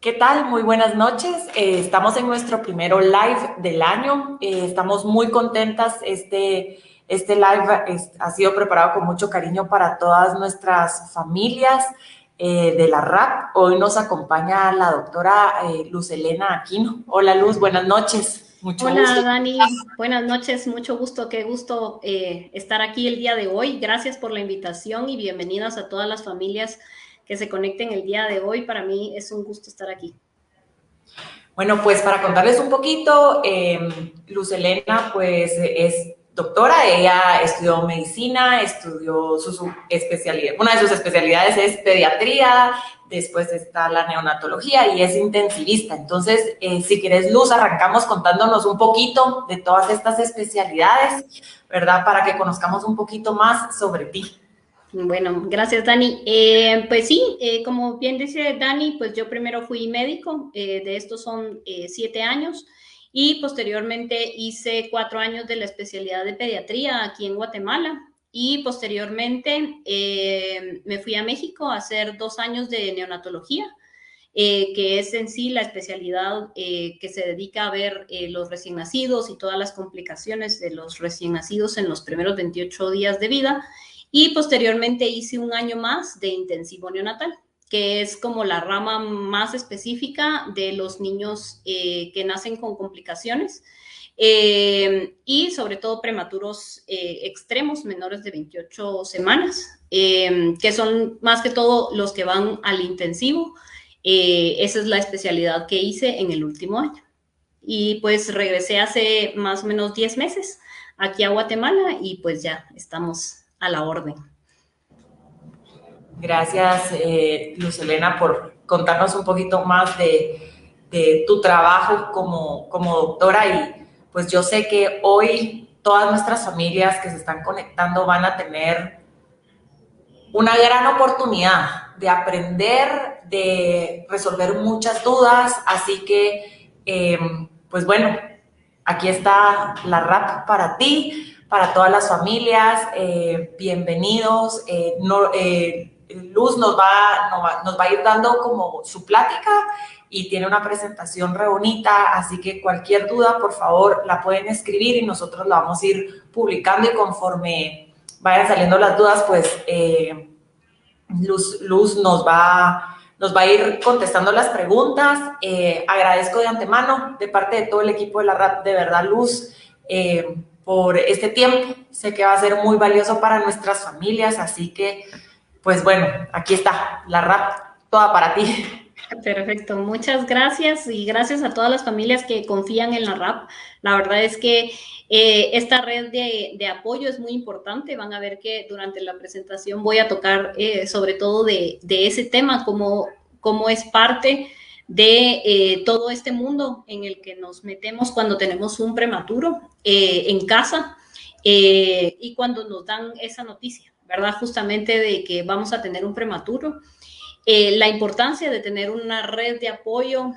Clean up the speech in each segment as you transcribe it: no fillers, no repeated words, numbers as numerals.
¿Qué tal? Muy buenas noches. Estamos en nuestro primero live del año. Estamos muy contentas. Este live ha sido preparado con mucho cariño para todas nuestras familias de la RAP. Hoy nos acompaña la doctora Luz Helena Aquino. Hola Luz, buenas noches. Mucho gusto. Hola Dani, buenas noches, mucho gusto, qué gusto estar aquí el día de hoy. Gracias por la invitación y bienvenidas a todas las familias que se conecten el día de hoy. Para mí es un gusto estar aquí. Bueno, pues para contarles un poquito, Luz Helena pues es doctora, ella estudió medicina, estudió su especialidad, una de sus especialidades es pediatría, después está la neonatología y es intensivista. Entonces, si quieres Luz, arrancamos contándonos un poquito de todas estas especialidades, ¿verdad? Para que conozcamos un poquito más sobre ti. Bueno, gracias Dani. Pues sí, como bien dice Dani, pues yo primero fui médico, de estos son 7 años y posteriormente hice 4 años de la especialidad de pediatría aquí en Guatemala y posteriormente me fui a México a hacer 2 años de neonatología. Que es en sí la especialidad que se dedica a ver los recién nacidos y todas las complicaciones de los recién nacidos en los primeros 28 días de vida. Y posteriormente hice un año más de intensivo neonatal, que es como la rama más específica de los niños que nacen con complicaciones. Y sobre todo prematuros extremos menores de 28 semanas, que son más que todo los que van al intensivo. Esa es la especialidad que hice en el último año. Y pues regresé hace más o menos 10 meses aquí a Guatemala y pues ya estamos a la orden. Gracias, Luz Helena, por contarnos un poquito más de tu trabajo como doctora. Y pues yo sé que hoy todas nuestras familias que se están conectando van a tener una gran oportunidad de aprender, de resolver muchas dudas. Así que, pues bueno, aquí está la RAP para ti, para todas las familias. Bienvenidos. Luz nos va a ir dando como su plática y tiene una presentación re bonita, así que cualquier duda, por favor, la pueden escribir y nosotros la vamos a ir publicando y conforme vayan saliendo las dudas, pues Luz nos va a ir contestando las preguntas. Agradezco de antemano, de parte de todo el equipo de la RAP, de verdad, Luz, por este tiempo. Sé que va a ser muy valioso para nuestras familias, así que, pues bueno, aquí está, la RAP, toda para ti. Perfecto, muchas gracias y gracias a todas las familias que confían en la RAP. La verdad es que esta red de apoyo es muy importante. Van a ver que durante la presentación voy a tocar sobre todo de ese tema, cómo es parte de todo este mundo en el que nos metemos cuando tenemos un prematuro en casa y cuando nos dan esa noticia, ¿verdad? Justamente de que vamos a tener un prematuro. La importancia de tener una red de apoyo,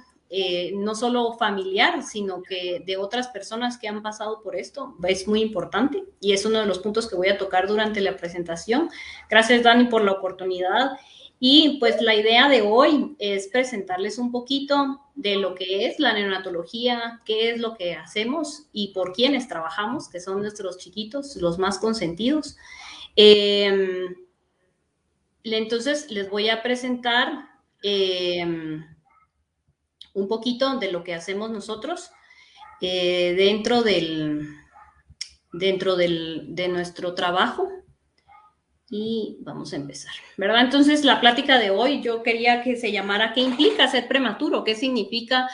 no solo familiar, sino que de otras personas que han pasado por esto, es muy importante y es uno de los puntos que voy a tocar durante la presentación. Gracias, Dani, por la oportunidad. Y pues la idea de hoy es presentarles un poquito de lo que es la neonatología, qué es lo que hacemos y por quiénes trabajamos, que son nuestros chiquitos, los más consentidos. Eh, entonces, les voy a presentar un poquito de lo que hacemos nosotros dentro de nuestro trabajo. Y vamos a empezar, ¿verdad? Entonces, la plática de hoy yo quería que se llamara ¿qué implica ser prematuro? ¿Qué significa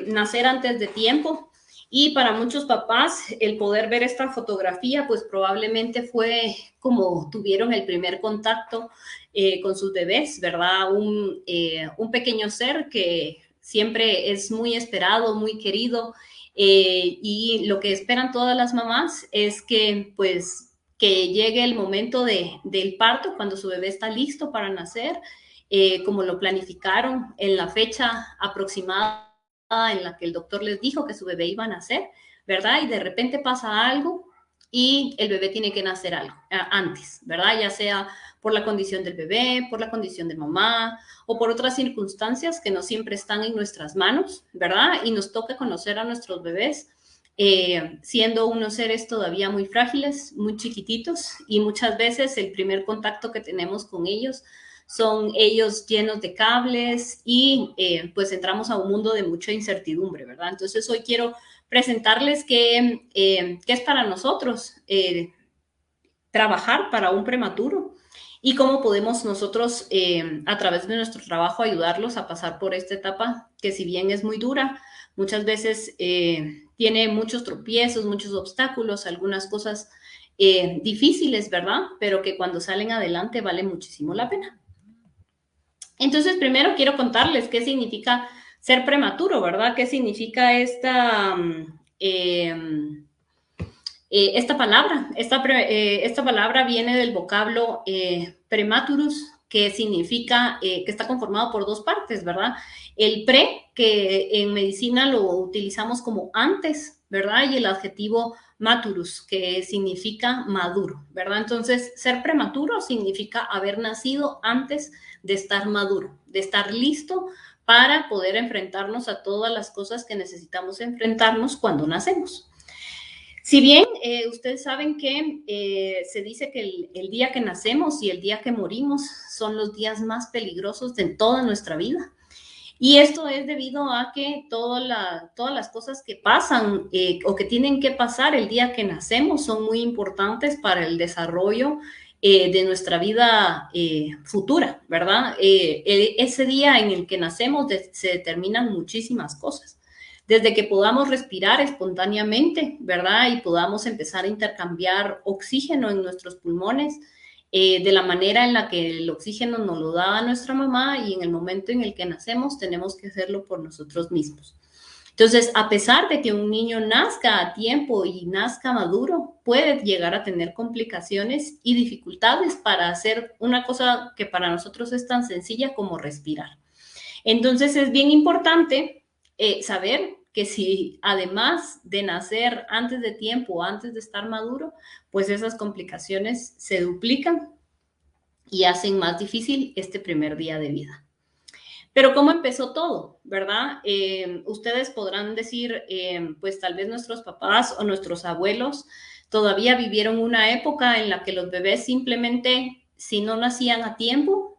nacer antes de tiempo? Y para muchos papás, el poder ver esta fotografía, pues probablemente fue como tuvieron el primer contacto con sus bebés, ¿verdad? Un pequeño ser que siempre es muy esperado, muy querido, y lo que esperan todas las mamás es que, pues, que llegue el momento del parto, cuando su bebé está listo para nacer, como lo planificaron en la fecha aproximada en la que el doctor les dijo que su bebé iba a nacer, ¿verdad? Y de repente pasa algo y el bebé tiene que nacer algo antes, ¿verdad? Ya sea por la condición del bebé, por la condición de mamá o por otras circunstancias que no siempre están en nuestras manos, ¿verdad? Y nos toca conocer a nuestros bebés siendo unos seres todavía muy frágiles, muy chiquititos, y muchas veces el primer contacto que tenemos con ellos son ellos llenos de cables y pues entramos a un mundo de mucha incertidumbre, ¿verdad? Entonces hoy quiero presentarles qué es para nosotros trabajar para un prematuro y cómo podemos nosotros a través de nuestro trabajo ayudarlos a pasar por esta etapa que si bien es muy dura, muchas veces tiene muchos tropiezos, muchos obstáculos, algunas cosas difíciles, ¿verdad? Pero que cuando salen adelante vale muchísimo la pena. Entonces, primero quiero contarles qué significa ser prematuro, ¿verdad? ¿Qué significa esta palabra? Esta palabra viene del vocablo prematurus, que significa que está conformado por dos partes, ¿verdad? El pre, que en medicina lo utilizamos como antes, ¿verdad? Y el adjetivo maturus, que significa maduro, ¿verdad? Entonces, ser prematuro significa haber nacido antes de estar maduro, de estar listo para poder enfrentarnos a todas las cosas que necesitamos enfrentarnos cuando nacemos. Si bien ustedes saben que se dice que el día que nacemos y el día que morimos son los días más peligrosos de toda nuestra vida. Y esto es debido a que todas las cosas que pasan o que tienen que pasar el día que nacemos son muy importantes para el desarrollo de nuestra vida futura, ¿verdad? Ese día en el que nacemos se determinan muchísimas cosas. Desde que podamos respirar espontáneamente, ¿verdad? Y podamos empezar a intercambiar oxígeno en nuestros pulmones, de la manera en la que el oxígeno nos lo da nuestra mamá y en el momento en el que nacemos tenemos que hacerlo por nosotros mismos. Entonces, a pesar de que un niño nazca a tiempo y nazca maduro, puede llegar a tener complicaciones y dificultades para hacer una cosa que para nosotros es tan sencilla como respirar. Entonces, es bien importante saber que si además de nacer antes de tiempo, antes de estar maduro, pues esas complicaciones se duplican y hacen más difícil este primer día de vida. Pero ¿cómo empezó todo? ¿Verdad? Ustedes podrán decir, pues tal vez nuestros papás o nuestros abuelos todavía vivieron una época en la que los bebés simplemente, si no nacían a tiempo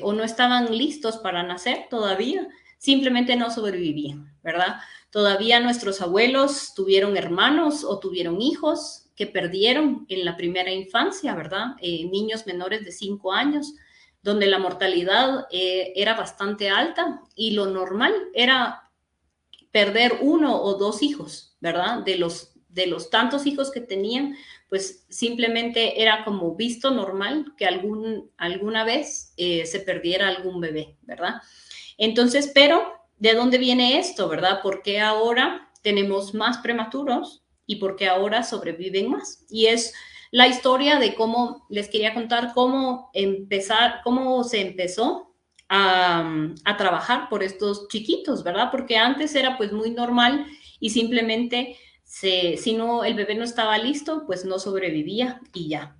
o no estaban listos para nacer todavía, simplemente no sobrevivían, ¿verdad? Todavía nuestros abuelos tuvieron hermanos o tuvieron hijos que perdieron en la primera infancia, ¿verdad? Niños menores de 5 años, donde la mortalidad era bastante alta y lo normal era perder 1 o 2 hijos, ¿verdad? De los tantos hijos que tenían, pues simplemente era como visto normal que alguna vez se perdiera algún bebé, ¿verdad? Entonces, pero ¿de dónde viene esto, verdad? ¿Por qué ahora tenemos más prematuros y por qué ahora sobreviven más? Y es la historia de cómo, les quería contar cómo se empezó a trabajar por estos chiquitos, ¿verdad? Porque antes era pues muy normal y simplemente si no, el bebé no estaba listo, pues no sobrevivía y ya.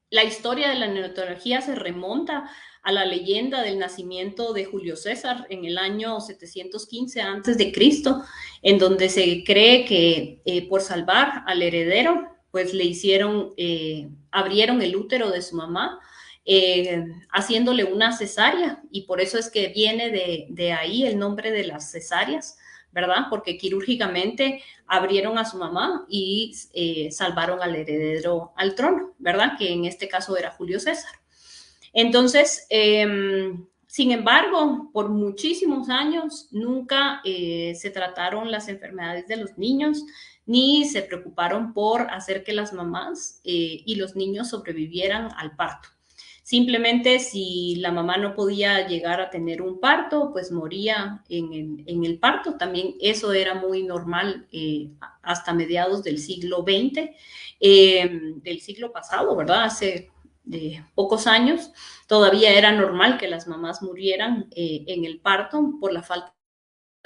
La historia de la neonatología se remonta a la leyenda del nacimiento de Julio César en el año 715 a.C., en donde se cree que por salvar al heredero, pues le abrieron el útero de su mamá, haciéndole una cesárea, y por eso es que viene de ahí el nombre de las cesáreas, ¿verdad? Porque quirúrgicamente abrieron a su mamá y salvaron al heredero al trono, ¿verdad? Que en este caso era Julio César. Entonces, sin embargo, por muchísimos años nunca se trataron las enfermedades de los niños, ni se preocuparon por hacer que las mamás y los niños sobrevivieran al parto. Simplemente si la mamá no podía llegar a tener un parto, pues moría en el parto. También eso era muy normal hasta mediados del siglo XX, del siglo pasado, ¿verdad? Hace pocos años, todavía era normal que las mamás murieran en el parto por la falta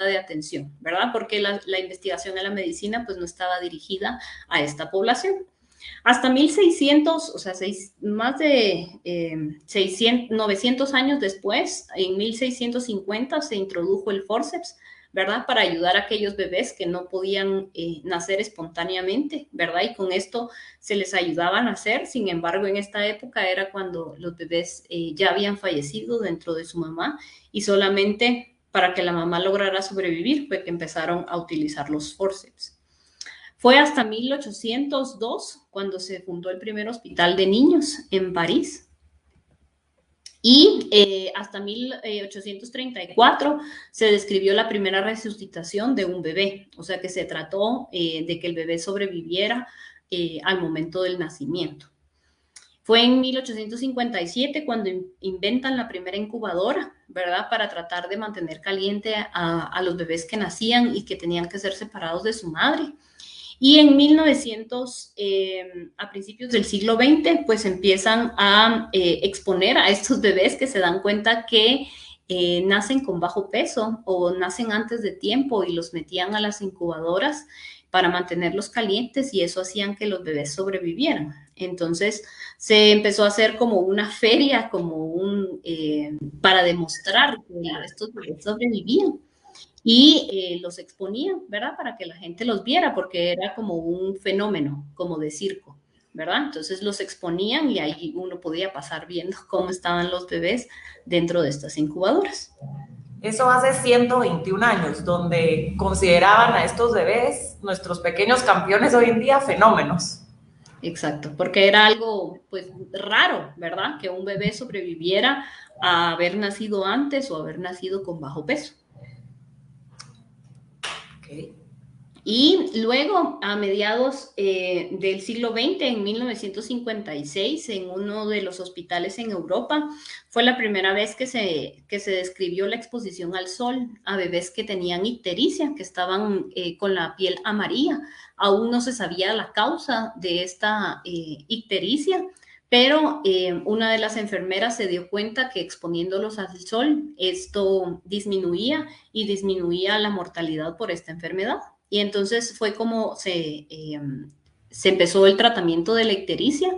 falta de atención, ¿verdad? Porque la investigación en la medicina pues no estaba dirigida a esta población. Hasta 1600, o sea, más de 900 años después, en 1650 se introdujo el forceps, ¿verdad? Para ayudar a aquellos bebés que no podían nacer espontáneamente, ¿verdad? Y con esto se les ayudaba a nacer. Sin embargo, en esta época era cuando los bebés ya habían fallecido dentro de su mamá y solamente para que la mamá lograra sobrevivir fue que empezaron a utilizar los forceps. Fue hasta 1802 cuando se fundó el primer hospital de niños en París. Y hasta 1834 se describió la primera resucitación de un bebé, o sea que se trató de que el bebé sobreviviera al momento del nacimiento. Fue en 1857 cuando inventan la primera incubadora, ¿verdad? Para tratar de mantener caliente a los bebés que nacían y que tenían que ser separados de su madre. Y en 1900, a principios del siglo XX, pues empiezan a exponer a estos bebés que se dan cuenta que nacen con bajo peso o nacen antes de tiempo y los metían a las incubadoras para mantenerlos calientes y eso hacían que los bebés sobrevivieran. Entonces se empezó a hacer como una feria, para demostrar que estos bebés sobrevivían. Y los exponían, ¿verdad? Para que la gente los viera, porque era como un fenómeno, como de circo, ¿verdad? Entonces los exponían y ahí uno podía pasar viendo cómo estaban los bebés dentro de estas incubadoras. Eso hace 121 años, donde consideraban a estos bebés, nuestros pequeños campeones hoy en día, fenómenos. Exacto, porque era algo, pues, raro, ¿verdad? Que un bebé sobreviviera a haber nacido antes o haber nacido con bajo peso. Okay. Y luego, a mediados del siglo XX, en 1956, en uno de los hospitales en Europa, fue la primera vez que se describió la exposición al sol a bebés que tenían ictericia, que estaban con la piel amarilla. Aún no se sabía la causa de esta ictericia, pero una de las enfermeras se dio cuenta que exponiéndolos al sol, esto disminuía la mortalidad por esta enfermedad. Y entonces fue como se empezó el tratamiento de la ictericia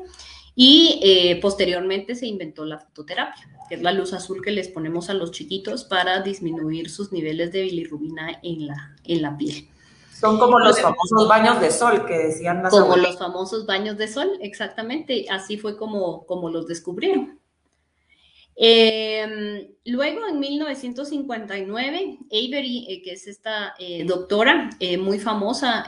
y posteriormente se inventó la fototerapia, que es la luz azul que les ponemos a los chiquitos para disminuir sus niveles de bilirrubina en la piel. Son como los famosos baños de sol que decían las Como abuelas. los famosos baños de sol, exactamente. Así fue como los descubrieron. Luego, en 1959, Avery, que es esta doctora muy famosa,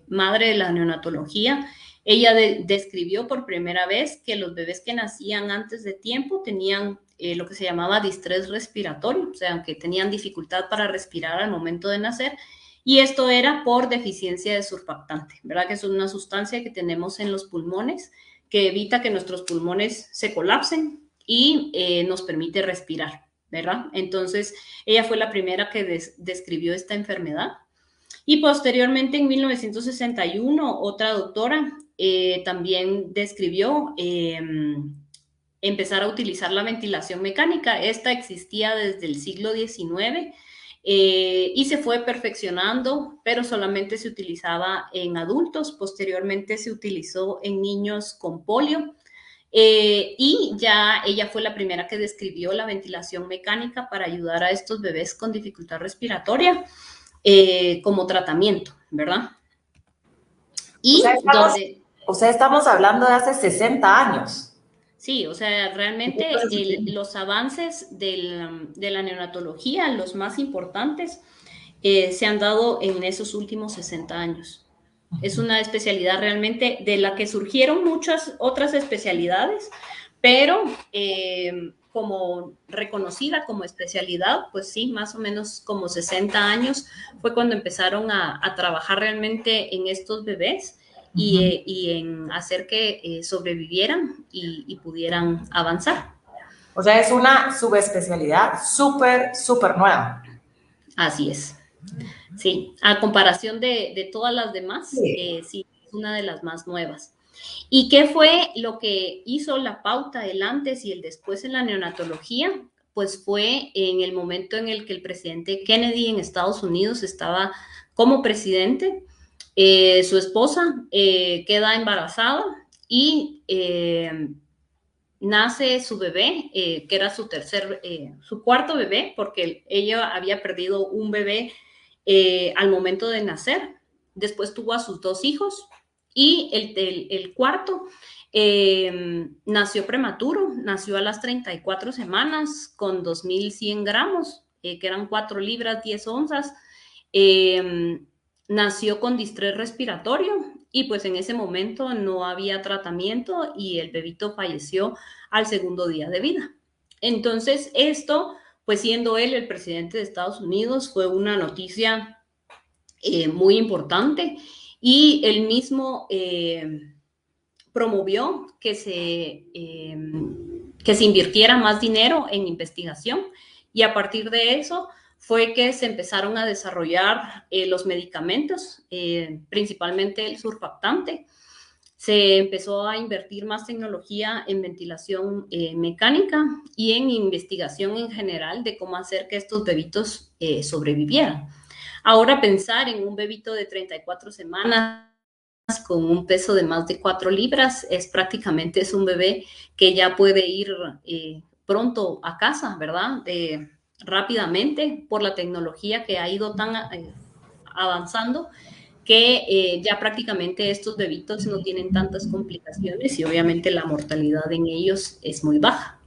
madre de la neonatología, ella describió por primera vez que los bebés que nacían antes de tiempo tenían lo que se llamaba distrés respiratorio, o sea, que tenían dificultad para respirar al momento de nacer, y esto era por deficiencia de surfactante, ¿verdad? Que es una sustancia que tenemos en los pulmones que evita que nuestros pulmones se colapsen y nos permite respirar, ¿verdad? Entonces, ella fue la primera que describió esta enfermedad. Y posteriormente, en 1961, otra doctora también describió empezar a utilizar la ventilación mecánica. Esta existía desde el siglo XIX y se fue perfeccionando, pero solamente se utilizaba en adultos. Posteriormente se utilizó en niños con polio. Y ya ella fue la primera que describió la ventilación mecánica para ayudar a estos bebés con dificultad respiratoria como tratamiento, ¿verdad? Y estamos hablando de hace 60 años. Sí, o sea, realmente los avances de la neonatología, los más importantes, se han dado en esos últimos 60 años. Es una especialidad realmente de la que surgieron muchas otras especialidades, pero como reconocida como especialidad, pues sí, más o menos como 60 años fue cuando empezaron a trabajar realmente en estos bebés y en hacer que sobrevivieran y pudieran avanzar. O sea, es una subespecialidad súper, súper nueva. Así es. Sí, a comparación de todas las demás, sí, es una de las más nuevas. ¿Y qué fue lo que hizo la pauta, el antes y el después en la neonatología? pues fue en el momento en el que el presidente Kennedy en Estados Unidos estaba como presidente. Su esposa queda embarazada y nace su bebé, que era su cuarto bebé, porque ella había perdido un bebé al momento de nacer. Después tuvo a sus 2 hijos y el cuarto nació prematuro, nació a las 34 semanas con 2.100 gramos, que eran 4 libras, 10 onzas. Nació con distrés respiratorio y pues en ese momento no había tratamiento y el bebito falleció al segundo día de vida. Entonces esto, pues siendo él el presidente de Estados Unidos, fue una noticia muy importante y él mismo promovió que se invirtiera más dinero en investigación y a partir de eso fue que se empezaron a desarrollar los medicamentos, principalmente el surfactante. Se empezó a invertir más tecnología en ventilación mecánica y en investigación en general de cómo hacer que estos bebitos sobrevivieran. Ahora pensar en un bebito de 34 semanas con un peso de más de 4 libras es prácticamente un bebé que ya puede ir pronto a casa, ¿verdad? Rápidamente por la tecnología que ha ido tan avanzando que ya prácticamente estos bebitos no tienen tantas complicaciones y obviamente la mortalidad en ellos es muy baja.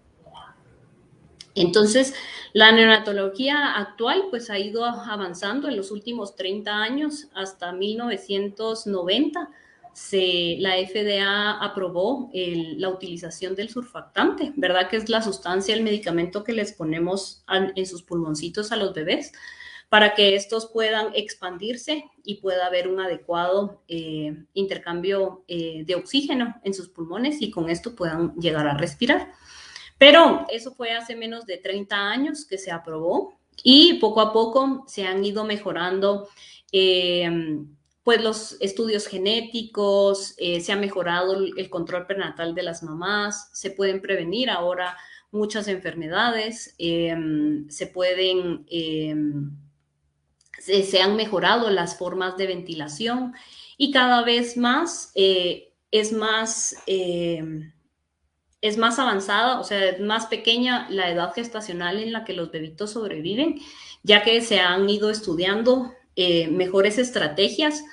Entonces, la neonatología actual pues ha ido avanzando en los últimos 30 años hasta 1990. La FDA aprobó la utilización del surfactante, ¿verdad? Que es la sustancia, el medicamento que les ponemos en sus pulmoncitos a los bebés para que estos puedan expandirse y pueda haber un adecuado intercambio de oxígeno en sus pulmones y con esto puedan llegar a respirar. Pero eso fue hace menos de 30 años que se aprobó y poco a poco se han ido mejorando pues los estudios genéticos, se ha mejorado el control prenatal de las mamás, se pueden prevenir ahora muchas enfermedades, se han mejorado las formas de ventilación y cada vez más es más avanzada, o sea, es más pequeña la edad gestacional en la que los bebitos sobreviven, ya que se han ido estudiando mejores estrategias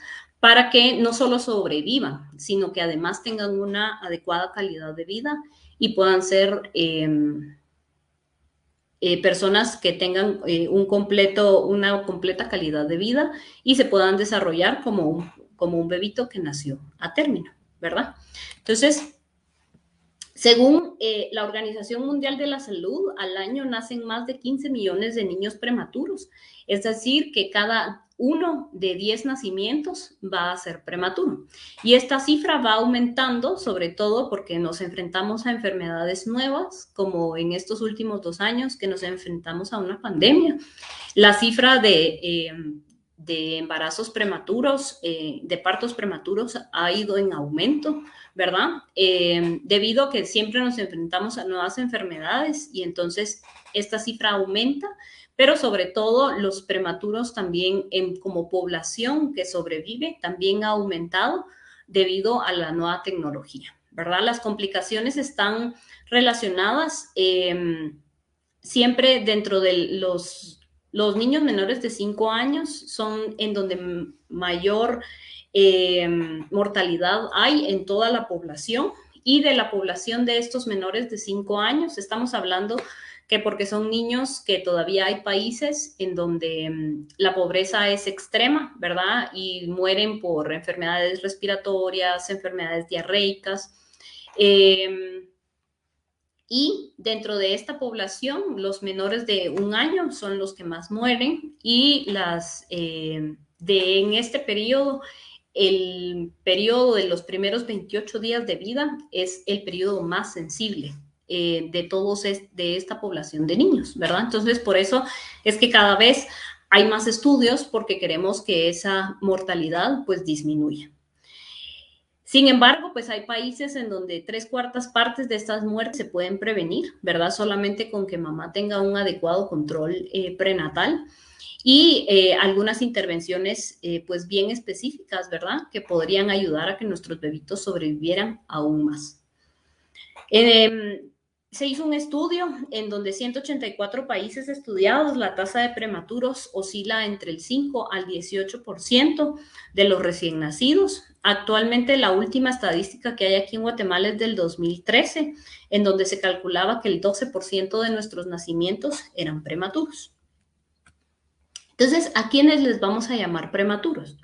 para que no solo sobrevivan, sino que además tengan una adecuada calidad de vida y puedan ser personas que tengan una completa calidad de vida y se puedan desarrollar como un bebito que nació a término, ¿verdad? Entonces, según la Organización Mundial de la Salud, al año nacen más de 15 millones de niños prematuros. Es decir, que cada 1 de 10 nacimientos va a ser prematuro. Y esta cifra va aumentando, sobre todo porque nos enfrentamos a enfermedades nuevas, como en estos últimos 2 años que nos enfrentamos a una pandemia. La cifra de embarazos prematuros, de partos prematuros, ha ido en aumento, ¿verdad? Debido a que siempre nos enfrentamos a nuevas enfermedades y entonces esta cifra aumenta, pero sobre todo los prematuros también como población que sobrevive también ha aumentado debido a la nueva tecnología, ¿verdad? Las complicaciones están relacionadas siempre dentro de los niños menores de 5 años son en donde mayor mortalidad hay en toda la población y de la población de estos menores de 5 años estamos hablando que porque son niños que todavía hay países en donde la pobreza es extrema, ¿verdad? Y mueren por enfermedades respiratorias, enfermedades diarreicas. Y dentro de esta población, los menores de 1 año son los que más mueren y en este periodo, el periodo de los primeros 28 días de vida es el periodo más sensible de esta población de niños, ¿verdad? Entonces, por eso es que cada vez hay más estudios porque queremos que esa mortalidad pues disminuya. Sin embargo, pues hay países en donde 3/4 de estas muertes se pueden prevenir, ¿verdad? Solamente con que mamá tenga un adecuado control prenatal y algunas intervenciones pues bien específicas, ¿verdad? Que podrían ayudar a que nuestros bebitos sobrevivieran aún más. Se hizo un estudio en donde 184 países estudiados, la tasa de prematuros oscila entre el 5 al 18% de los recién nacidos. Actualmente la última estadística que hay aquí en Guatemala es del 2013, en donde se calculaba que el 12% de nuestros nacimientos eran prematuros. Entonces, ¿a quiénes les vamos a llamar prematuros?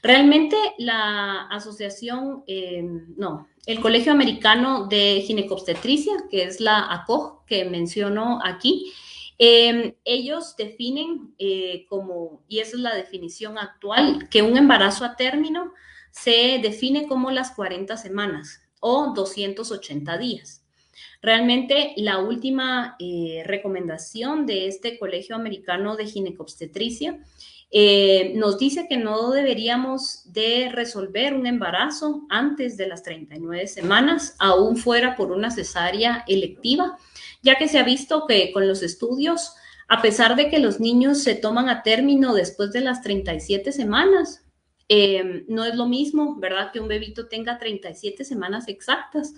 Realmente la asociación, el Colegio Americano de Ginecobstetricia, que es la ACOG que menciono aquí, ellos definen como, y esa es la definición actual, que un embarazo a término se define como las 40 semanas o 280 días. Realmente la última recomendación de este Colegio Americano de Ginecobstetricia nos dice que no deberíamos de resolver un embarazo antes de las 39 semanas, aún fuera por una cesárea electiva, ya que se ha visto que con los estudios, a pesar de que los niños se toman a término después de las 37 semanas, no es lo mismo, ¿verdad? Que un bebito tenga 37 semanas exactas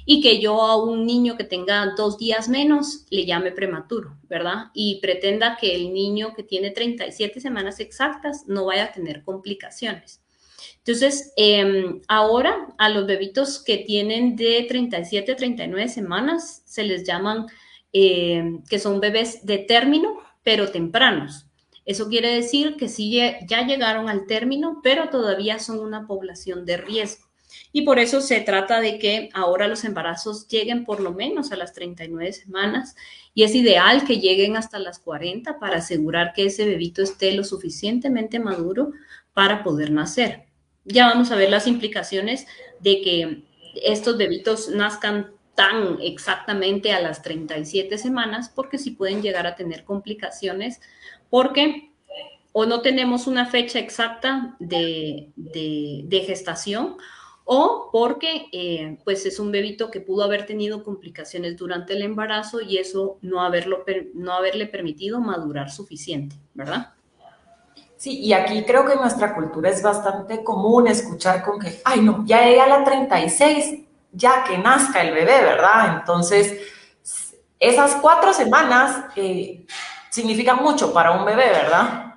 y que yo a un niño que tenga 2 días menos le llame prematuro, ¿verdad? Y pretenda que el niño que tiene 37 semanas exactas no vaya a tener complicaciones. Entonces, ahora a los bebitos que tienen de 37 a 39 semanas se les llaman que son bebés de término, pero tempranos. Eso quiere decir que sí ya llegaron al término, pero todavía son una población de riesgo. Y por eso se trata de que ahora los embarazos lleguen por lo menos a las 39 semanas y es ideal que lleguen hasta las 40 para asegurar que ese bebito esté lo suficientemente maduro para poder nacer. Ya vamos a ver las implicaciones de que estos bebitos nazcan tan exactamente a las 37 semanas porque sí pueden llegar a tener complicaciones porque o no tenemos una fecha exacta de gestación o porque pues es un bebito que pudo haber tenido complicaciones durante el embarazo y eso no haberle permitido madurar suficiente, ¿verdad? Sí, y aquí creo que en nuestra cultura es bastante común escuchar con que, ay no, ya llegué a la 36, ya que nazca el bebé, ¿verdad? Entonces, esas 4 semanas significan mucho para un bebé, ¿verdad?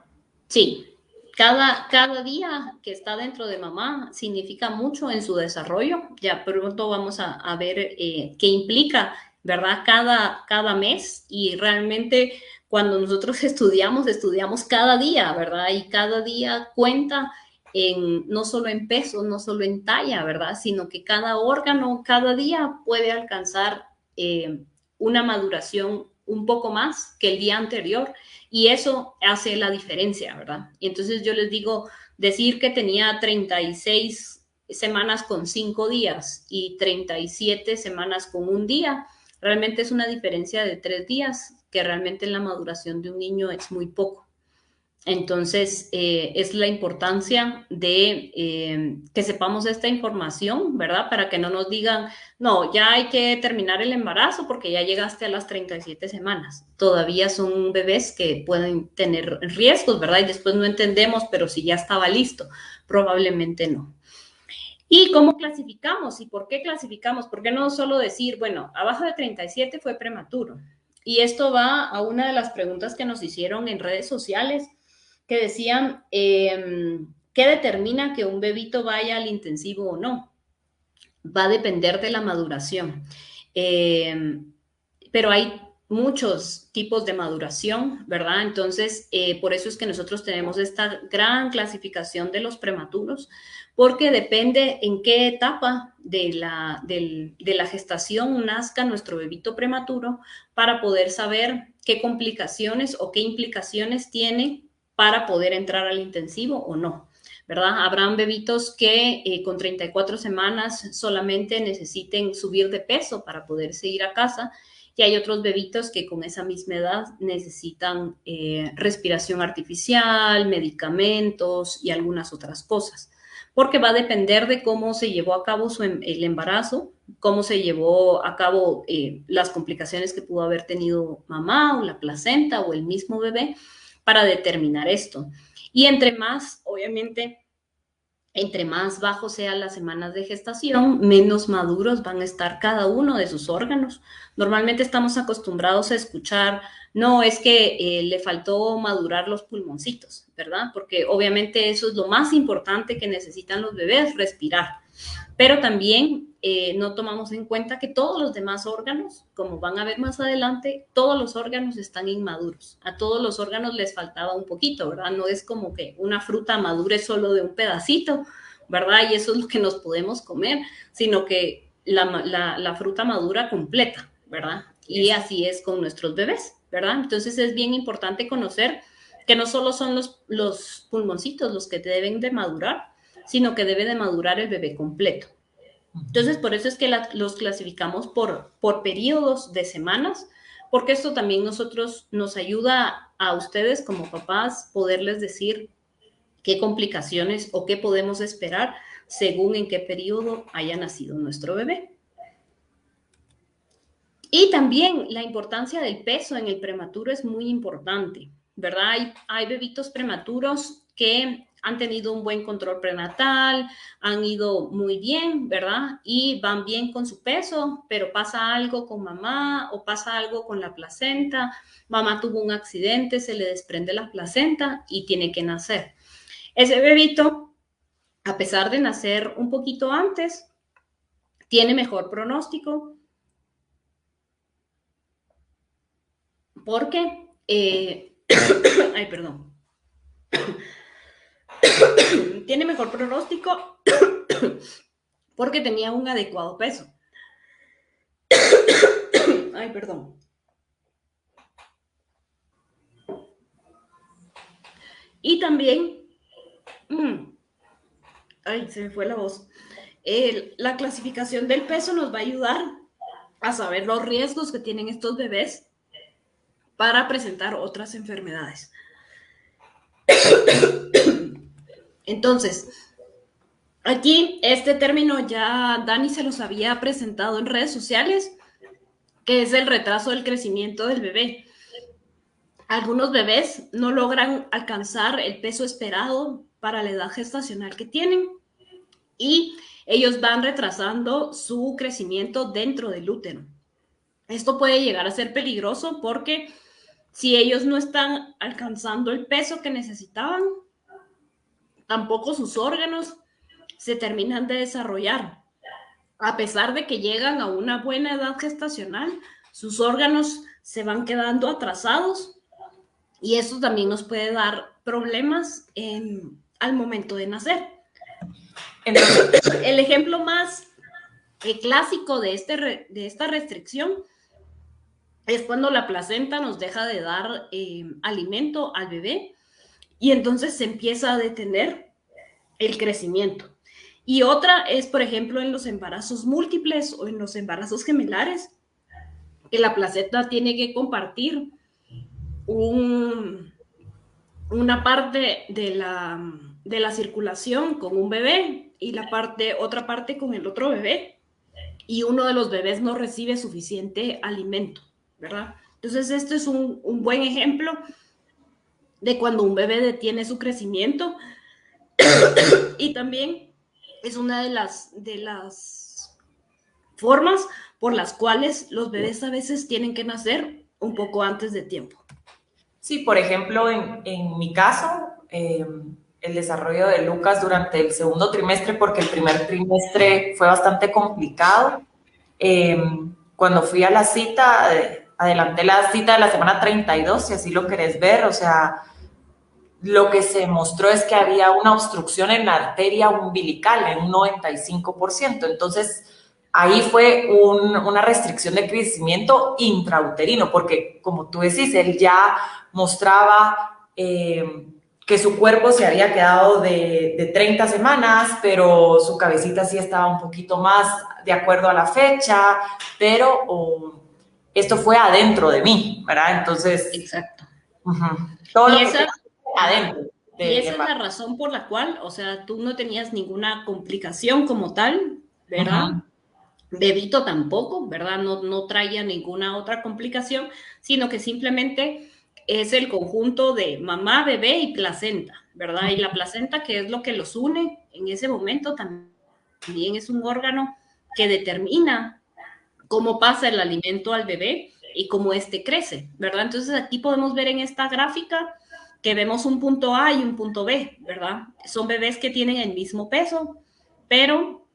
Sí, cada día que está dentro de mamá significa mucho en su desarrollo. Ya pronto vamos a ver qué implica, ¿verdad? Cada mes y realmente cuando nosotros estudiamos cada día, ¿verdad? Y cada día cuenta no solo en peso, no solo en talla, ¿verdad? Sino que cada órgano, cada día puede alcanzar una maduración un poco más que el día anterior y eso hace la diferencia, ¿verdad? Y entonces yo les digo, decir que tenía 36 semanas con 5 días y 37 semanas con un día, realmente es una diferencia de 3 días, que realmente en la maduración de un niño es muy poco. Entonces, es la importancia de que sepamos esta información, ¿verdad? Para que no nos digan, no, ya hay que terminar el embarazo porque ya llegaste a las 37 semanas. Todavía son bebés que pueden tener riesgos, ¿verdad? Y después no entendemos, pero si ya estaba listo, probablemente no. ¿Y cómo clasificamos? ¿Y por qué clasificamos? ¿Por qué no solo decir, bueno, abajo de 37 fue prematuro? Y esto va a una de las preguntas que nos hicieron en redes sociales que decían, ¿qué determina que un bebito vaya al intensivo o no? Va a depender de la maduración. Pero hay muchos tipos de maduración, ¿verdad? Entonces, por eso es que nosotros tenemos esta gran clasificación de los prematuros, porque depende en qué etapa de la gestación nazca nuestro bebito prematuro para poder saber qué complicaciones o qué implicaciones tiene para poder entrar al intensivo o no, ¿verdad? Habrán bebitos que con 34 semanas solamente necesiten subir de peso para poderse ir a casa y hay otros bebitos que con esa misma edad necesitan respiración artificial, medicamentos y algunas otras cosas. porque va a depender de cómo se llevó a cabo el embarazo, cómo se llevó a cabo las complicaciones que pudo haber tenido mamá o la placenta o el mismo bebé para determinar esto. Y entre más, obviamente, entre más bajo sean las semanas de gestación, menos maduros van a estar cada uno de sus órganos. Normalmente estamos acostumbrados a escuchar, no, es que le faltó madurar los pulmoncitos, ¿verdad? Porque obviamente eso es lo más importante que necesitan los bebés, respirar. Pero también no tomamos en cuenta que todos los demás órganos, como van a ver más adelante, todos los órganos están inmaduros. A todos los órganos les faltaba un poquito, ¿verdad? No es como que una fruta madure solo de un pedacito, ¿verdad? Y eso es lo que nos podemos comer, sino que la fruta madura completa, ¿verdad? Y así es con nuestros bebés, ¿verdad? Entonces es bien importante conocer que no solo son los pulmoncitos los que deben de madurar, sino que debe de madurar el bebé completo. Entonces, por eso es que los clasificamos por periodos de semanas, porque esto también nos ayuda a ustedes como papás poderles decir qué complicaciones o qué podemos esperar según en qué periodo haya nacido nuestro bebé. Y también la importancia del peso en el prematuro es muy importante, ¿verdad? Hay bebitos prematuros que han tenido un buen control prenatal, han ido muy bien, ¿verdad? Y van bien con su peso, pero pasa algo con mamá o pasa algo con la placenta, mamá tuvo un accidente, se le desprende la placenta y tiene que nacer. Ese bebito, a pesar de nacer un poquito antes, tiene mejor pronóstico porque, ay, perdón, tiene mejor pronóstico porque tenía un adecuado peso. Ay, perdón. Y también, ay, se me fue la voz. La clasificación del peso nos va a ayudar a saber los riesgos que tienen estos bebés para presentar otras enfermedades. Entonces, aquí este término ya Dani se los había presentado en redes sociales, que es el retraso del crecimiento del bebé. Algunos bebés no logran alcanzar el peso esperado para la edad gestacional que tienen y ellos van retrasando su crecimiento dentro del útero. Esto puede llegar a ser peligroso porque si ellos no están alcanzando el peso que necesitaban, tampoco sus órganos se terminan de desarrollar. A pesar de que llegan a una buena edad gestacional, sus órganos se van quedando atrasados y eso también nos puede dar problemas al momento de nacer. Entonces, el ejemplo más clásico de esta restricción es cuando la placenta nos deja de dar alimento al bebé y entonces se empieza a detener el crecimiento. Y otra es, por ejemplo, en los embarazos múltiples o en los embarazos gemelares, que la placenta tiene que compartir una parte de la circulación con un bebé y otra parte con el otro bebé, y uno de los bebés no recibe suficiente alimento, ¿verdad? Entonces, este es un buen ejemplo de cuando un bebé detiene su crecimiento y también es una de las formas por las cuales los bebés a veces tienen que nacer un poco antes de tiempo. Sí, por ejemplo, en mi caso, el desarrollo de Lucas durante el segundo trimestre, porque el primer trimestre fue bastante complicado. Cuando fui a la cita, adelanté la cita de la semana 32, si así lo querés ver, o sea, lo que se mostró es que había una obstrucción en la arteria umbilical en un 95%. Entonces, ahí fue una restricción de crecimiento intrauterino, porque como tú decís, él ya mostraba que su cuerpo se había quedado de 30 semanas, pero su cabecita sí estaba un poquito más de acuerdo a la fecha, pero esto fue adentro de mí, ¿verdad? Entonces, exacto. Todo lo que adentro. Y esa es la razón por la cual, o sea, tú no tenías ninguna complicación como tal, ¿verdad? Ujú. Bebito tampoco, ¿verdad? No traía ninguna otra complicación, sino que simplemente es el conjunto de mamá, bebé y placenta, ¿verdad? Y la placenta, que es lo que los une en ese momento, también es un órgano que determina cómo pasa el alimento al bebé y cómo éste crece, ¿verdad? Entonces aquí podemos ver en esta gráfica que vemos un punto A y un punto B, ¿verdad? Son bebés que tienen el mismo peso, pero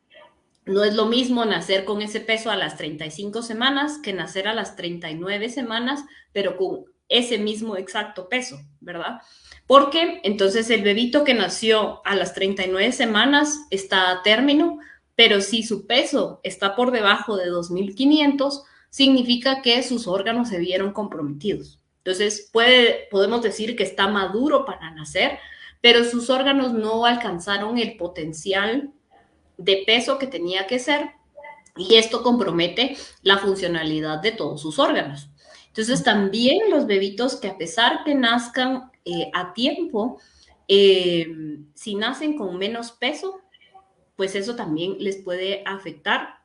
no es lo mismo nacer con ese peso a las 35 semanas que nacer a las 39 semanas, pero con ese mismo exacto peso, ¿verdad? Porque entonces el bebito que nació a las 39 semanas está a término, pero si su peso está por debajo de 2.500, significa que sus órganos se vieron comprometidos. Entonces podemos decir que está maduro para nacer, pero sus órganos no alcanzaron el potencial de peso que tenía que ser, y esto compromete la funcionalidad de todos sus órganos. Entonces, también los bebitos que a pesar que nazcan a tiempo, si nacen con menos peso, pues eso también les puede afectar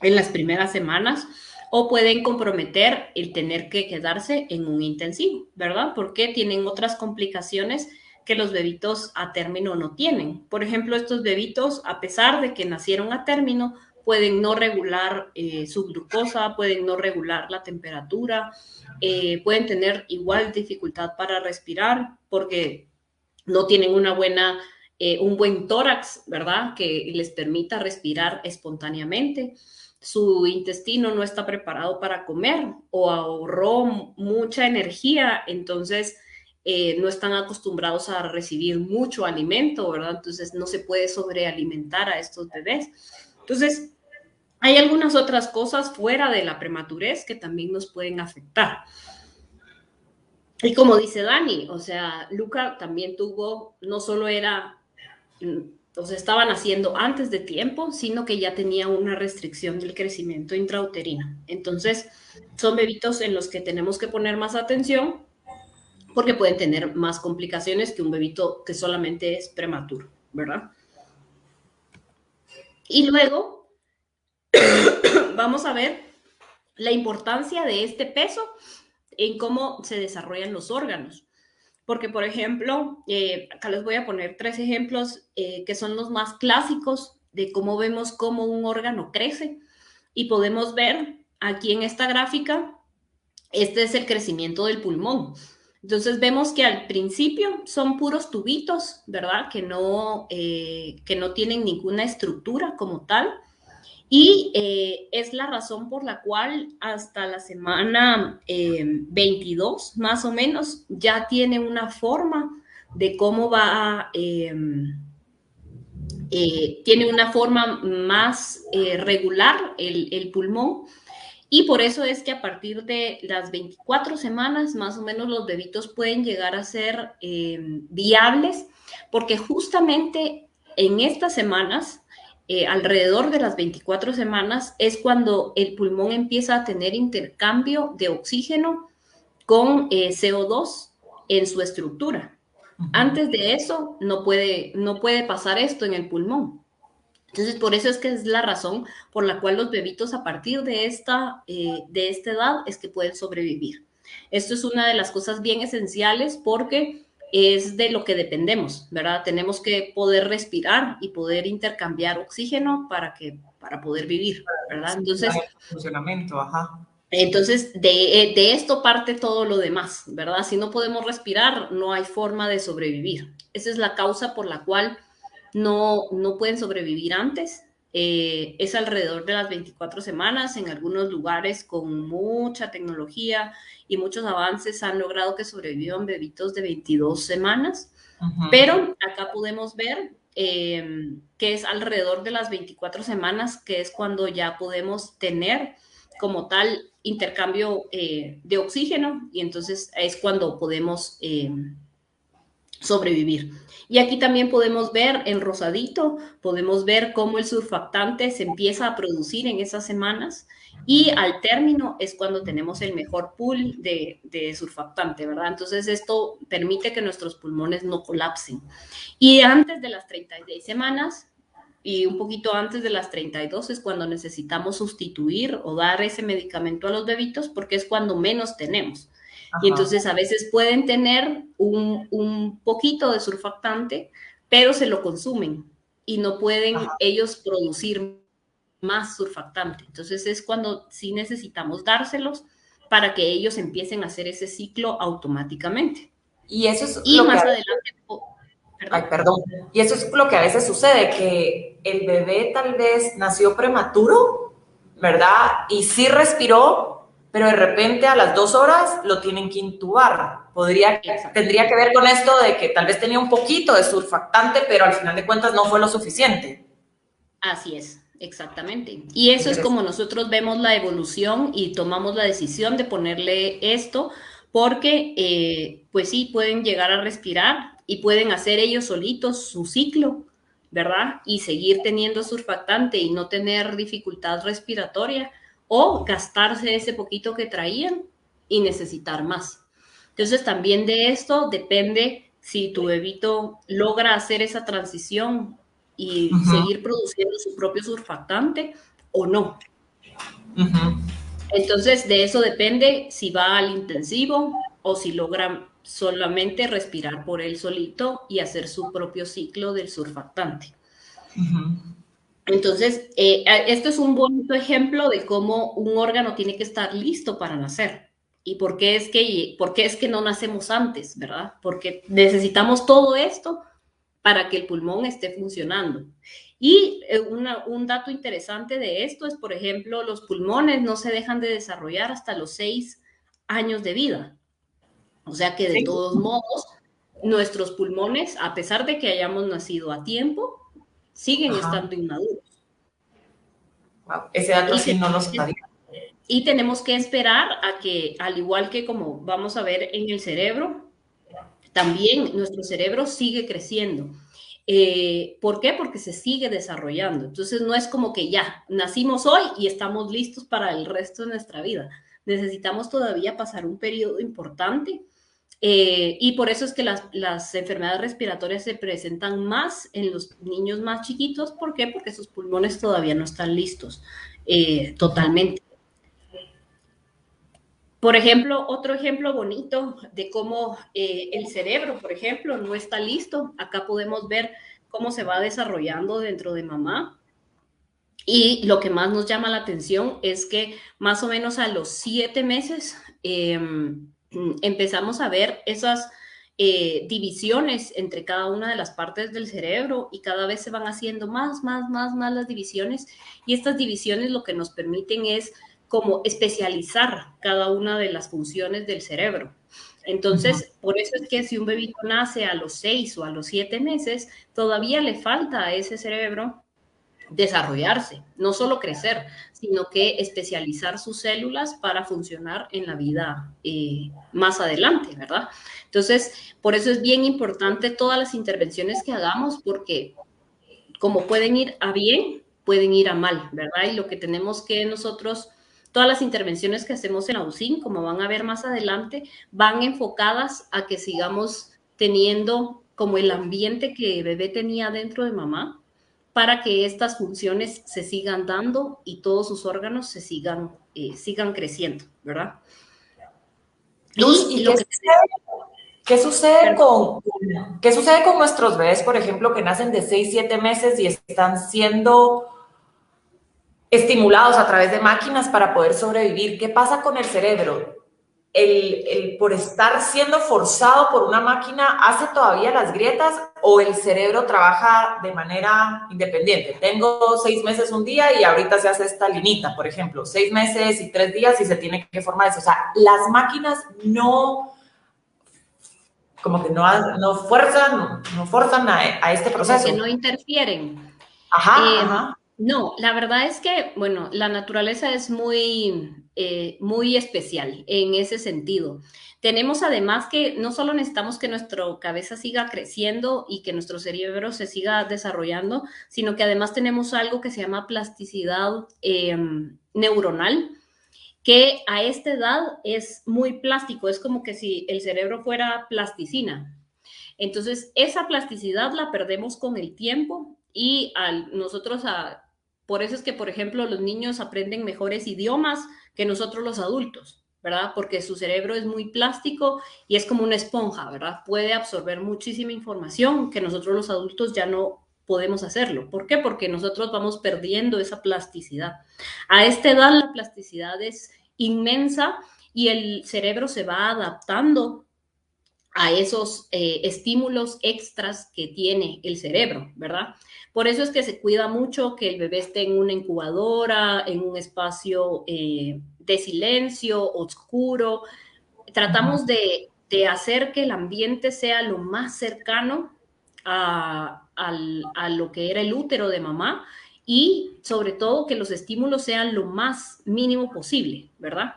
en las primeras semanas o pueden comprometer el tener que quedarse en un intensivo, ¿verdad? Porque tienen otras complicaciones que los bebitos a término no tienen. Por ejemplo, estos bebitos, a pesar de que nacieron a término, pueden no regular su glucosa, pueden no regular la temperatura, pueden tener igual dificultad para respirar porque no tienen un buen tórax, ¿verdad? Que les permita respirar espontáneamente. Su intestino no está preparado para comer o ahorró mucha energía, entonces no están acostumbrados a recibir mucho alimento, ¿verdad? Entonces no se puede sobrealimentar a estos bebés. Entonces, hay algunas otras cosas fuera de la prematurez que también nos pueden afectar. Y como dice Dani, o sea, Luca también tuvo, no solo era, o sea, estaba naciendo antes de tiempo, sino que ya tenía una restricción del crecimiento intrauterino. Entonces, son bebitos en los que tenemos que poner más atención porque pueden tener más complicaciones que un bebito que solamente es prematuro, ¿verdad? Y luego vamos a ver la importancia de este peso en cómo se desarrollan los órganos. Porque, por ejemplo, acá les voy a poner 3 ejemplos que son los más clásicos de cómo vemos cómo un órgano crece. Y podemos ver aquí en esta gráfica, este es el crecimiento del pulmón. Entonces vemos que al principio son puros tubitos, ¿verdad? Que no tienen ninguna estructura como tal. Y es la razón por la cual hasta la semana 22, más o menos, ya tiene una forma de cómo va, tiene una forma más regular el pulmón. Y por eso es que a partir de las 24 semanas, más o menos, los bebitos pueden llegar a ser viables, porque justamente en estas semanas, alrededor de las 24 semanas, es cuando el pulmón empieza a tener intercambio de oxígeno con CO2 en su estructura. Antes de eso, no puede pasar esto en el pulmón. Entonces, por eso es que es la razón por la cual los bebitos a partir de esta edad es que pueden sobrevivir. Esto es una de las cosas bien esenciales porque es de lo que dependemos, ¿verdad? Tenemos que poder respirar y poder intercambiar oxígeno para poder vivir, ¿verdad? Entonces, funcionamiento, ajá. Entonces, de esto parte todo lo demás, ¿verdad? Si no podemos respirar, no hay forma de sobrevivir. Esa es la causa por la cual no pueden sobrevivir antes. Es alrededor de las 24 semanas. En algunos lugares con mucha tecnología y muchos avances han logrado que sobrevivan bebitos de 22 semanas. Pero acá podemos ver que es alrededor de las 24 semanas, que es cuando ya podemos tener como tal intercambio de oxígeno y entonces es cuando podemos sobrevivir. Y aquí también podemos ver en rosadito, podemos ver cómo el surfactante se empieza a producir en esas semanas Y al término es cuando tenemos el mejor pool de surfactante, ¿verdad? Entonces esto permite que nuestros pulmones no colapsen. Y antes de las 36 semanas y un poquito antes de las 32 es cuando necesitamos sustituir o dar ese medicamento a los bebitos porque es cuando menos tenemos. Y Ajá, entonces a veces pueden tener un poquito de surfactante, pero se lo consumen y no pueden ajá. ellos producir más surfactante. Entonces es cuando sí necesitamos dárselos para que ellos empiecen a hacer ese ciclo automáticamente. Y eso es Y lo que más a adelante, Ay, perdón. perdón. Y eso es lo que a veces sucede, que el bebé tal vez nació prematuro, ¿verdad? Y sí respiró, pero de repente a las 2 horas lo tienen que intubar. Exacto. Tendría que ver con esto de que tal vez tenía un poquito de surfactante, pero al final de cuentas no fue lo suficiente. Así es, exactamente. Y eso es como Interesante. nosotros vemos la evolución y tomamos la decisión de ponerle esto, porque pues sí, pueden llegar a respirar y pueden hacer ellos solitos su ciclo, ¿verdad? Y seguir teniendo surfactante y no tener dificultad respiratoria o gastarse ese poquito que traían y necesitar más. Entonces también de esto depende si tu bebito logra hacer esa transición y Ujú, seguir produciendo su propio surfactante o no. ujú. Entonces, de eso depende si va al intensivo o si logra solamente respirar por él solito y hacer su propio ciclo del surfactante. Entonces, esto es un bonito ejemplo de cómo un órgano tiene que estar listo para nacer. ¿Y por qué es que no nacemos antes, verdad? Porque necesitamos todo esto para que el pulmón esté funcionando. Y un dato interesante de esto es, por ejemplo, los pulmones no se dejan de desarrollar hasta los 6 años de vida. O sea que de Sí. todos modos, nuestros pulmones, a pesar de que hayamos nacido a tiempo, siguen Ajá. estando inmaduros. Wow. Ese dato Y sí no lo tenemos que, sabía. y tenemos que esperar a que, al igual que como vamos a ver en el cerebro, también nuestro cerebro sigue creciendo. ¿Por qué? Porque se sigue desarrollando. Entonces no es como que ya nacimos hoy y estamos listos para el resto de nuestra vida. Necesitamos todavía pasar un periodo importante y por eso es que las enfermedades respiratorias se presentan más en los niños más chiquitos. ¿Por qué? Porque sus pulmones todavía no están listos totalmente. Por ejemplo, otro ejemplo bonito de cómo el cerebro, por ejemplo, no está listo. Acá podemos ver cómo se va desarrollando dentro de mamá. Y lo que más nos llama la atención es que más o menos a los 7 meses empezamos a ver esas divisiones entre cada una de las partes del cerebro y cada vez se van haciendo más las divisiones. Y estas divisiones lo que nos permiten es como especializar cada una de las funciones del cerebro. Entonces, por eso es que si un bebito nace a los 6 o a los 7 meses, todavía le falta a ese cerebro desarrollarse, no solo crecer, sino que especializar sus células para funcionar en la vida más adelante, ¿verdad? Entonces, por eso es bien importante todas las intervenciones que hagamos, porque como pueden ir a bien, pueden ir a mal, ¿verdad? Y lo que tenemos que nosotros, todas las intervenciones que hacemos en AUSIN, como van a ver más adelante, van enfocadas a que sigamos teniendo como el ambiente que el bebé tenía dentro de mamá, para que estas funciones se sigan dando y todos sus órganos sigan creciendo, ¿verdad? Luz, Y ¿y lo que tenemos, qué sucede perdón, qué sucede con nuestros bebés, por ejemplo, que nacen de 6 7 meses y están siendo estimulados a través de máquinas para poder sobrevivir? ¿Qué pasa con el cerebro? Por estar siendo forzado por una máquina, ¿hace todavía las grietas o el cerebro trabaja de manera independiente? Tengo 6 meses un día y ahorita se hace esta linita, por ejemplo, 6 meses y 3 días y se tiene que formar eso. O sea, las máquinas no, como que no forzan a este como que proceso. no interfieren. Ajá, Eh, ajá. No, la verdad es que, bueno, la naturaleza es muy especial en ese sentido. Tenemos además que no solo necesitamos que nuestra cabeza siga creciendo y que nuestro cerebro se siga desarrollando, sino que además tenemos algo que se llama plasticidad neuronal, que a esta edad es muy plástico, es como que si el cerebro fuera plasticina. Entonces, esa plasticidad la perdemos con el tiempo y por eso es que, por ejemplo, los niños aprenden mejores idiomas que nosotros los adultos, ¿verdad? Porque su cerebro es muy plástico y es como una esponja, ¿verdad? Puede absorber muchísima información que nosotros los adultos ya no podemos hacerlo. ¿Por qué? Porque nosotros vamos perdiendo esa plasticidad. A esta edad la plasticidad es inmensa y el cerebro se va adaptando a esos estímulos extras que tiene el cerebro, ¿verdad? Por eso es que se cuida mucho que el bebé esté en una incubadora, en un espacio de silencio, oscuro. Tratamos de hacer que el ambiente sea lo más cercano a lo que era el útero de mamá y sobre todo que los estímulos sean lo más mínimo posible, ¿verdad?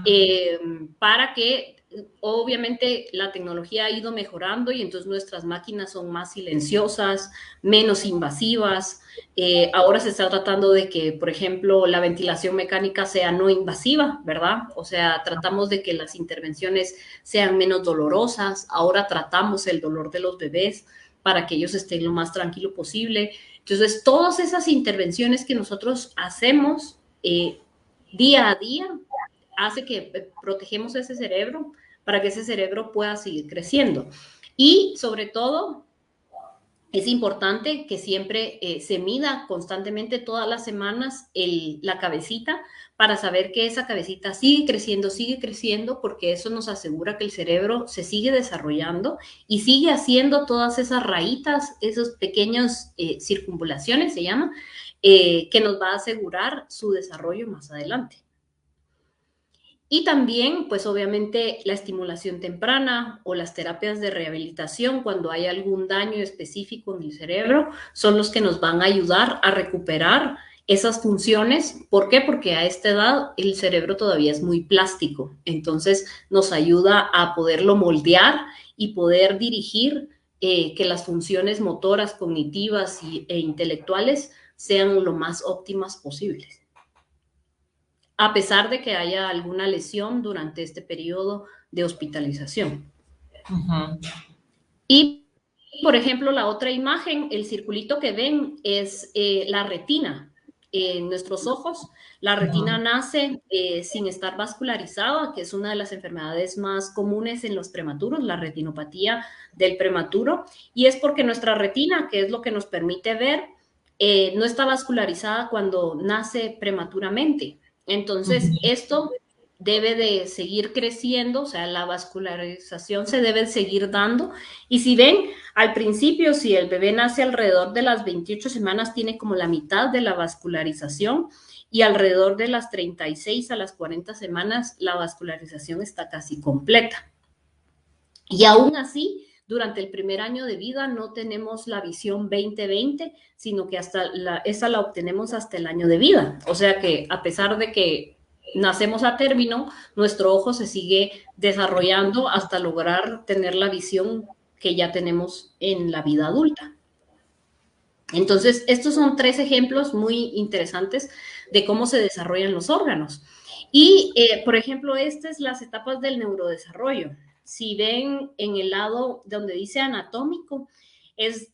eh, para que obviamente la tecnología ha ido mejorando y entonces nuestras máquinas son más silenciosas, menos invasivas. Ahora se está tratando de que, por ejemplo, la ventilación mecánica sea no invasiva, ¿verdad? O sea, tratamos de que las intervenciones sean menos dolorosas. Ahora tratamos el dolor de los bebés para que ellos estén lo más tranquilo posible. Entonces, todas esas intervenciones que nosotros hacemos día a día hace que protegemos ese cerebro para que ese cerebro pueda seguir creciendo. Y sobre todo, es importante que siempre se mida constantemente todas las semanas la cabecita para saber que esa cabecita sigue creciendo, porque eso nos asegura que el cerebro se sigue desarrollando y sigue haciendo todas esas rayitas, esos pequeños circunvalaciones se llama, que nos va a asegurar su desarrollo más adelante. Y también, pues obviamente, la estimulación temprana o las terapias de rehabilitación cuando hay algún daño específico en el cerebro son los que nos van a ayudar a recuperar esas funciones. ¿Por qué? Porque a esta edad el cerebro todavía es muy plástico. Entonces nos ayuda a poderlo moldear y poder dirigir que las funciones motoras, cognitivas e intelectuales sean lo más óptimas posibles, a pesar de que haya alguna lesión durante este periodo de hospitalización. Y, por ejemplo, la otra imagen, el circulito que ven es la retina. En nuestros ojos, la retina nace sin estar vascularizada, que es una de las enfermedades más comunes en los prematuros, la retinopatía del prematuro, y es porque nuestra retina, que es lo que nos permite ver, no está vascularizada cuando nace prematuramente. Entonces, esto debe de seguir creciendo, o sea, la vascularización se debe seguir dando. Y si ven, al principio, si el bebé nace alrededor de las 28 semanas, tiene como la mitad de la vascularización y alrededor de las 36 a las 40 semanas, la vascularización está casi completa. Y aún así, durante el primer año de vida no tenemos la visión 20/20, sino que esa la obtenemos hasta el año de vida. O sea que a pesar de que nacemos a término, nuestro ojo se sigue desarrollando hasta lograr tener la visión que ya tenemos en la vida adulta. Entonces, estos son 3 ejemplos muy interesantes de cómo se desarrollan los órganos. Y, por ejemplo, estas son las etapas del neurodesarrollo. Si ven en el lado donde dice anatómico, es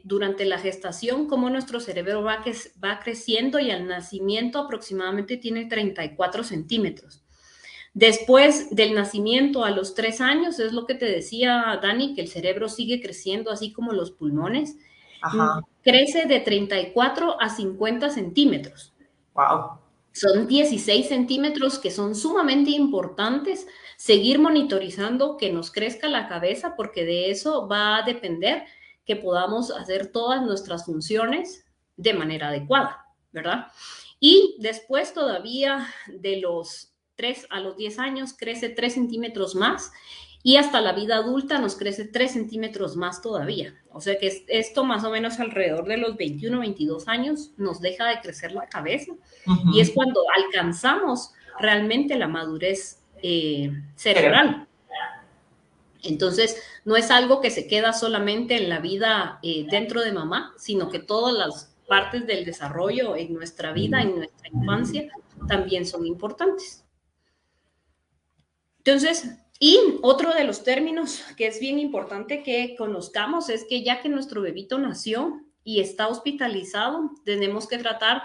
durante la gestación cómo nuestro cerebro va creciendo y al nacimiento aproximadamente tiene 34 centímetros. Después del nacimiento a los 3 años, es lo que te decía Dani, que el cerebro sigue creciendo así como los pulmones. Ajá. Crece de 34 a 50 centímetros. Wow. Son 16 centímetros que son sumamente importantes. Seguir monitorizando que nos crezca la cabeza, porque de eso va a depender que podamos hacer todas nuestras funciones de manera adecuada, ¿verdad? Y después todavía de los 3 a los 10 años crece 3 centímetros más y hasta la vida adulta nos crece 3 centímetros más todavía. O sea que esto más o menos alrededor de los 21, 22 años nos deja de crecer la cabeza y es cuando alcanzamos realmente la madurez cerebral. Entonces, no es algo que se queda solamente en la vida dentro de mamá, sino que todas las partes del desarrollo en nuestra vida, en nuestra infancia, también son importantes. Entonces, y otro de los términos que es bien importante que conozcamos es que ya que nuestro bebito nació y está hospitalizado, tenemos que tratar,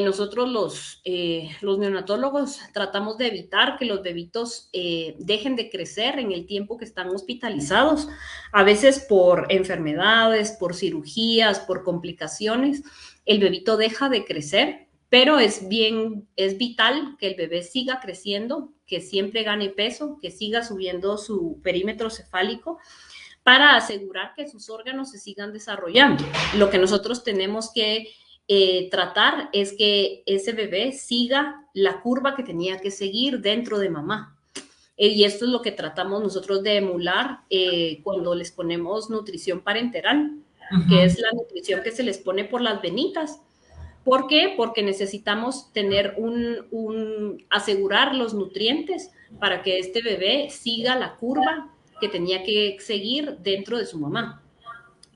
nosotros los neonatólogos tratamos de evitar que los bebitos dejen de crecer en el tiempo que están hospitalizados, a veces por enfermedades, por cirugías, por complicaciones, el bebito deja de crecer. Pero es vital que el bebé siga creciendo, que siempre gane peso, que siga subiendo su perímetro cefálico para asegurar que sus órganos se sigan desarrollando. Lo que nosotros tenemos que tratar es que ese bebé siga la curva que tenía que seguir dentro de mamá. Y esto es lo que tratamos nosotros de emular cuando les ponemos nutrición parenteral, que es la nutrición que se les pone por las venitas. ¿Por qué? Porque necesitamos tener asegurar los nutrientes para que este bebé siga la curva que tenía que seguir dentro de su mamá.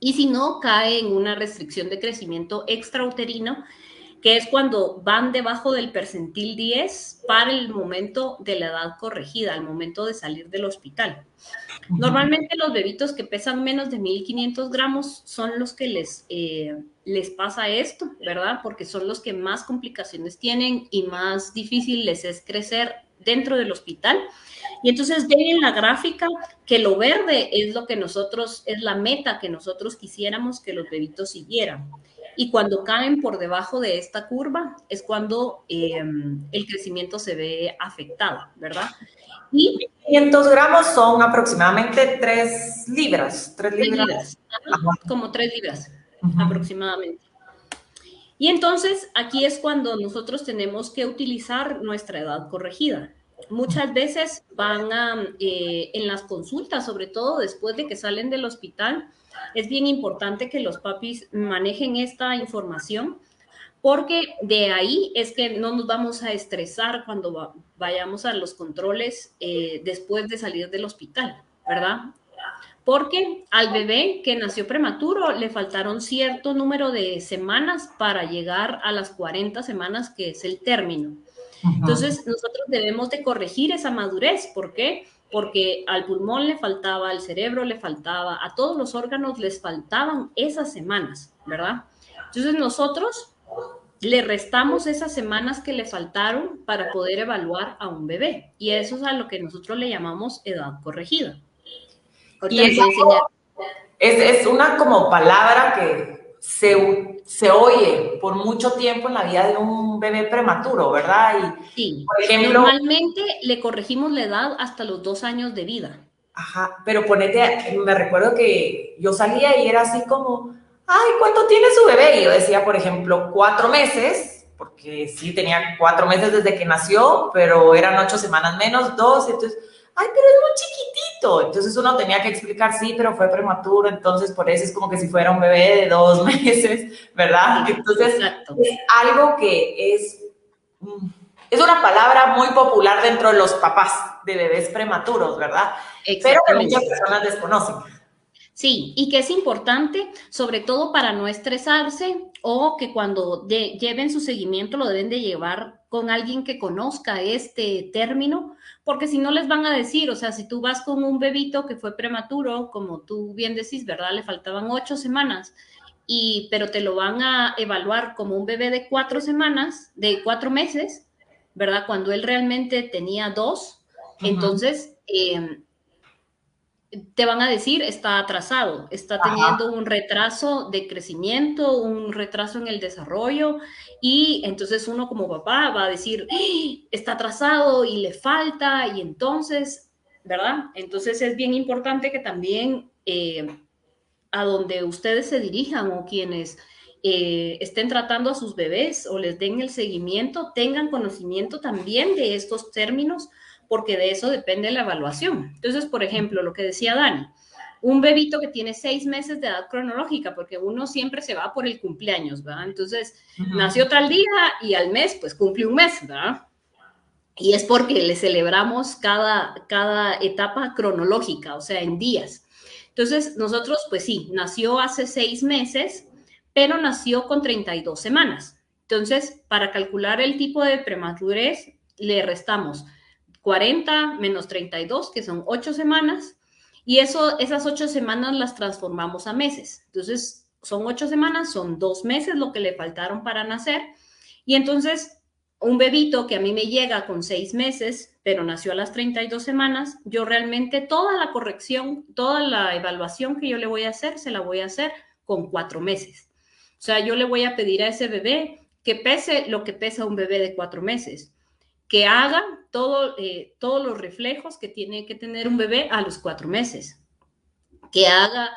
Y si no, cae en una restricción de crecimiento extrauterino, que es cuando van debajo del percentil 10 para el momento de la edad corregida, al momento de salir del hospital. Normalmente los bebitos que pesan menos de 1.500 gramos son los que les pasa esto, ¿verdad? Porque son los que más complicaciones tienen y más difícil les es crecer dentro del hospital. Y entonces ven en la gráfica que lo verde es lo que es la meta que nosotros quisiéramos que los bebitos siguieran. Y cuando caen por debajo de esta curva es cuando el crecimiento se ve afectado, ¿verdad? Y 500 gramos son aproximadamente 3 libras. 3 libras. Como 3 libras aproximadamente. Y entonces aquí es cuando nosotros tenemos que utilizar nuestra edad corregida. Muchas veces van en las consultas, sobre todo después de que salen del hospital, es bien importante que los papis manejen esta información, porque de ahí es que no nos vamos a estresar cuando vayamos a los controles después de salir del hospital, ¿verdad? Porque al bebé que nació prematuro le faltaron cierto número de semanas para llegar a las 40 semanas, que es el término. Entonces, nosotros debemos de corregir esa madurez. ¿Por qué? Porque al pulmón le faltaba, al cerebro le faltaba, a todos los órganos les faltaban esas semanas, ¿verdad? Entonces, nosotros le restamos esas semanas que le faltaron para poder evaluar a un bebé. Y eso es a lo que nosotros le llamamos edad corregida. Y es una como palabra que se oye por mucho tiempo en la vida de un bebé prematuro, ¿verdad? Y, sí, por ejemplo, normalmente le corregimos la edad hasta los 2 años de vida. Ajá, pero me recuerdo que yo salía y era así como, ay, ¿cuánto tiene su bebé? Y yo decía, por ejemplo, 4 meses, porque sí, tenía 4 meses desde que nació, pero eran 8 semanas menos, 2, entonces, ay, pero es muy chiquitito. Entonces uno tenía que explicar, sí, pero fue prematuro, entonces por eso es como que si fuera un bebé de 2 meses, ¿verdad? Sí, entonces, exacto. Es algo que es una palabra muy popular dentro de los papás de bebés prematuros, ¿verdad? Pero que muchas personas desconocen. Sí, y que es importante, sobre todo para no estresarse, o que cuando lleven su seguimiento lo deben de llevar con alguien que conozca este término, porque si no les van a decir, o sea, si tú vas con un bebito que fue prematuro, como tú bien decís, ¿verdad? Le faltaban 8 semanas, pero te lo van a evaluar como un bebé de 4 semanas, de 4 meses, ¿verdad? Cuando él realmente tenía 2, entonces te van a decir, está atrasado, está teniendo un retraso de crecimiento, un retraso en el desarrollo, y entonces uno como papá va a decir, está atrasado y le falta, y entonces, ¿verdad? Entonces es bien importante que también a donde ustedes se dirijan o quienes estén tratando a sus bebés o les den el seguimiento, tengan conocimiento también de estos términos, porque de eso depende la evaluación. Entonces, por ejemplo, lo que decía Dani, un bebito que tiene 6 meses de edad cronológica, porque uno siempre se va por el cumpleaños, ¿verdad? Entonces, nació tal día y al mes, pues cumple un mes, ¿verdad? Y es porque le celebramos cada etapa cronológica, o sea, en días. Entonces, nosotros, pues sí, nació hace 6 meses, pero nació con 32 semanas. Entonces, para calcular el tipo de prematurez, le restamos 40 menos 32, que son 8 semanas, y esas 8 semanas las transformamos a meses. Entonces, son 8 semanas, son 2 meses lo que le faltaron para nacer, y entonces un bebito que a mí me llega con 6 meses, pero nació a las 32 semanas, yo realmente toda la corrección, toda la evaluación que yo le voy a hacer, se la voy a hacer con 4 meses. O sea, yo le voy a pedir a ese bebé que pese lo que pesa un bebé de 4 meses, que haga todos los reflejos que tiene que tener un bebé a los 4 meses, que haga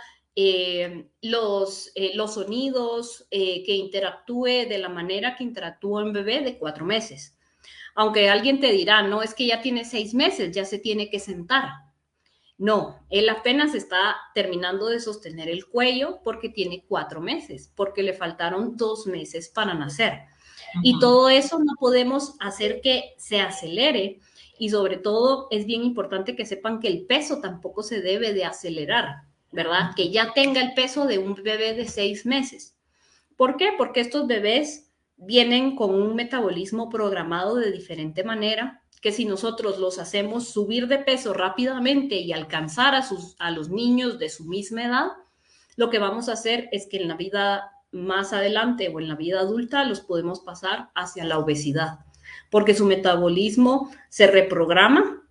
los sonidos, que interactúe de la manera que interactúa un bebé de 4 meses. Aunque alguien te dirá, no, es que ya tiene 6 meses, ya se tiene que sentar. No, él apenas está terminando de sostener el cuello porque tiene 4 meses, porque le faltaron 2 meses para nacer. Y todo eso no podemos hacer que se acelere. Y sobre todo es bien importante que sepan que el peso tampoco se debe de acelerar, ¿verdad? Que ya tenga el peso de un bebé de 6 meses. ¿Por qué? Porque estos bebés vienen con un metabolismo programado de diferente manera, que si nosotros los hacemos subir de peso rápidamente y alcanzar a los niños de su misma edad, lo que vamos a hacer es que en la vida más adelante o en la vida adulta los podemos pasar hacia la obesidad, porque su metabolismo se reprograma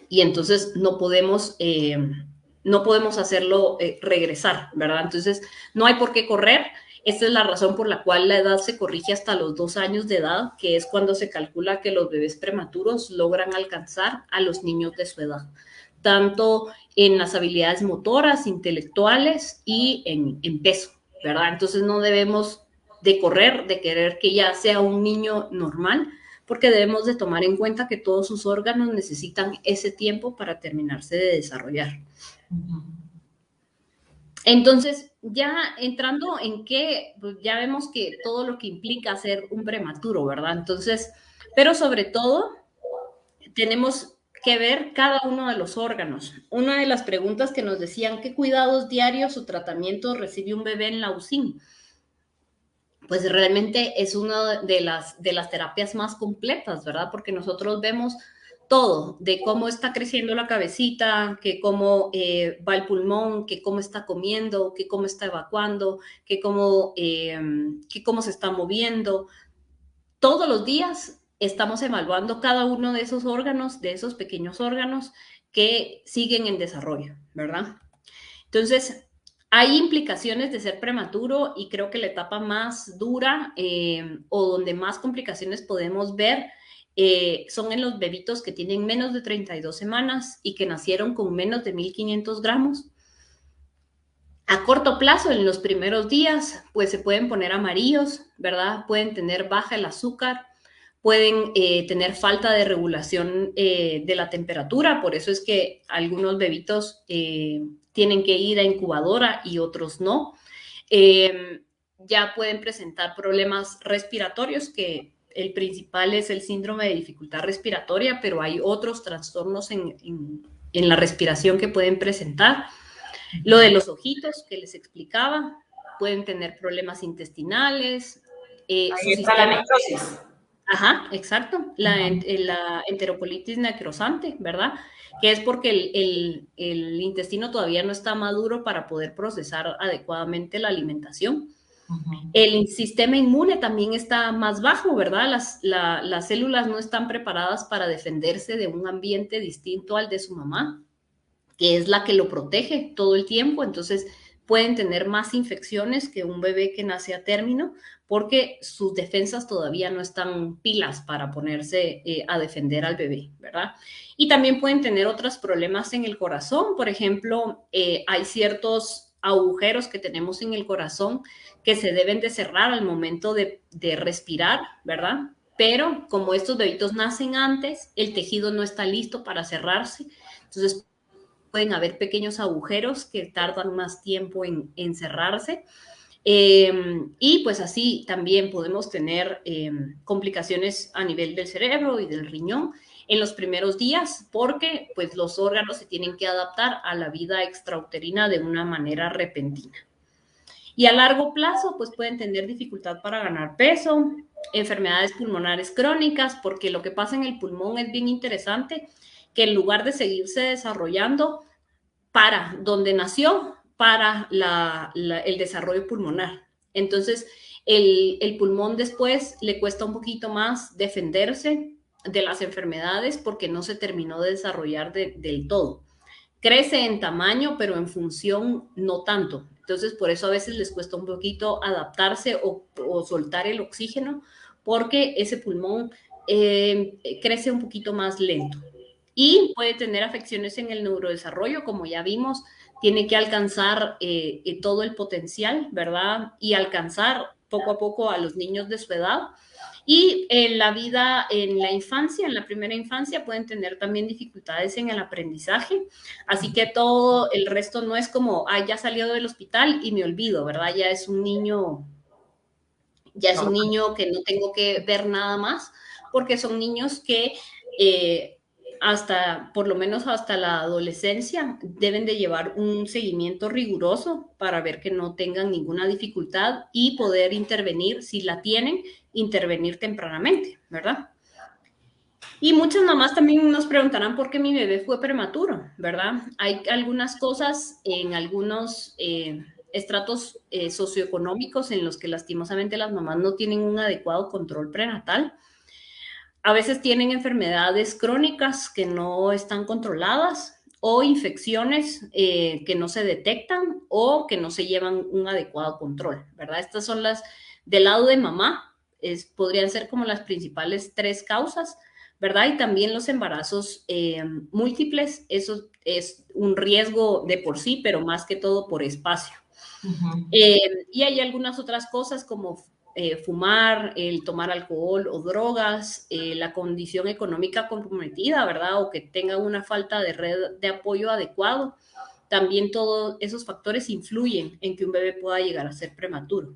y entonces no podemos hacerlo regresar, ¿verdad? Entonces, no hay por qué correr. Esta es la razón por la cual la edad se corrige hasta los 2 años de edad, que es cuando se calcula que los bebés prematuros logran alcanzar a los niños de su edad, tanto en las habilidades motoras, intelectuales y en peso, ¿verdad? Entonces, no debemos de correr, de querer que ya sea un niño normal, porque debemos de tomar en cuenta que todos sus órganos necesitan ese tiempo para terminarse de desarrollar. Entonces, ya entrando en qué, pues ya vemos que todo lo que implica ser un prematuro, ¿verdad? Entonces, pero sobre todo, tenemos que ver cada uno de los órganos. Una de las preguntas que nos decían, ¿qué cuidados diarios o tratamientos recibe un bebé en la UCIN? Pues realmente es una de las terapias más completas, ¿verdad? Porque nosotros vemos todo, de cómo está creciendo la cabecita, que cómo va el pulmón, que cómo está comiendo, que cómo está evacuando, que cómo se está moviendo. Todos los días estamos evaluando cada uno de esos órganos, de esos pequeños órganos que siguen en desarrollo, ¿verdad? Entonces, hay implicaciones de ser prematuro y creo que la etapa más dura o donde más complicaciones podemos ver son en los bebitos que tienen menos de 32 semanas y que nacieron con menos de 1.500 gramos. A corto plazo, en los primeros días, pues se pueden poner amarillos, ¿verdad? Pueden tener baja el azúcar, pueden tener falta de regulación de la temperatura, por eso es que algunos bebitos tienen que ir a incubadora y otros no. Ya pueden presentar problemas respiratorios, que el principal es el síndrome de dificultad respiratoria, pero hay otros trastornos en la respiración que pueden presentar. Lo de los ojitos que les explicaba, pueden tener problemas intestinales. Ahí está la necrosis. Ajá, exacto, la enterocolitis necrosante, ¿verdad? Que es porque el intestino todavía no está maduro para poder procesar adecuadamente la alimentación. El sistema inmune también está más bajo, ¿verdad? Las células no están preparadas para defenderse de un ambiente distinto al de su mamá, que es la que lo protege todo el tiempo. Entonces, pueden tener más infecciones que un bebé que nace a término porque sus defensas todavía no están pilas para ponerse a defender al bebé, ¿verdad? Y también pueden tener otros problemas en el corazón. Por ejemplo, hay ciertos agujeros que tenemos en el corazón que se deben de cerrar al momento de respirar, ¿verdad? pero como estos bebitos nacen antes, el tejido no está listo para cerrarse, entonces pueden haber pequeños agujeros que tardan más tiempo en cerrarse. Y pues así también podemos tener complicaciones a nivel del cerebro y del riñón en los primeros días, porque pues los órganos se tienen que adaptar a la vida extrauterina de una manera repentina. Y a largo plazo, pues pueden tener dificultad para ganar peso, enfermedades pulmonares crónicas, porque lo que pasa en el pulmón es bien interesante, que en lugar de seguirse desarrollando, para donde nació, para el desarrollo pulmonar. Entonces, el pulmón después le cuesta un poquito más defenderse de las enfermedades porque no se terminó de desarrollar del todo. Crece en tamaño, pero en función no tanto. Entonces, por eso a veces les cuesta un poquito adaptarse o soltar el oxígeno, porque ese pulmón crece un poquito más lento. Y puede tener afecciones en el neurodesarrollo, como ya vimos, tiene que alcanzar todo el potencial, ¿verdad? Y alcanzar poco a poco a los niños de su edad. Y en la vida, en la infancia, en la primera infancia, pueden tener también dificultades en el aprendizaje. Así que todo el resto no es como, ah, ya salió del hospital y me olvido, ¿verdad? Ya es un niño que no tengo que ver nada más, porque son niños que hasta, por lo menos hasta la adolescencia, deben de llevar un seguimiento riguroso para ver que no tengan ninguna dificultad y poder intervenir, si la tienen, intervenir tempranamente, ¿verdad? Y muchas mamás también nos preguntarán por qué mi bebé fue prematuro, ¿verdad? Hay algunas cosas en algunos estratos socioeconómicos en los que lastimosamente las mamás no tienen un adecuado control prenatal. A veces tienen enfermedades crónicas que no están controladas o infecciones que no se detectan o que no se llevan un adecuado control, ¿verdad? Estas son las, del lado de mamá, podrían ser como las principales tres causas, ¿verdad? Y también los embarazos múltiples, eso es un riesgo de por sí, pero más que todo por espacio. Y hay algunas otras cosas como fumar, el tomar alcohol o drogas, la condición económica comprometida, ¿verdad? O que tengan una falta de red de apoyo adecuado. También todos esos factores influyen en que un bebé pueda llegar a ser prematuro.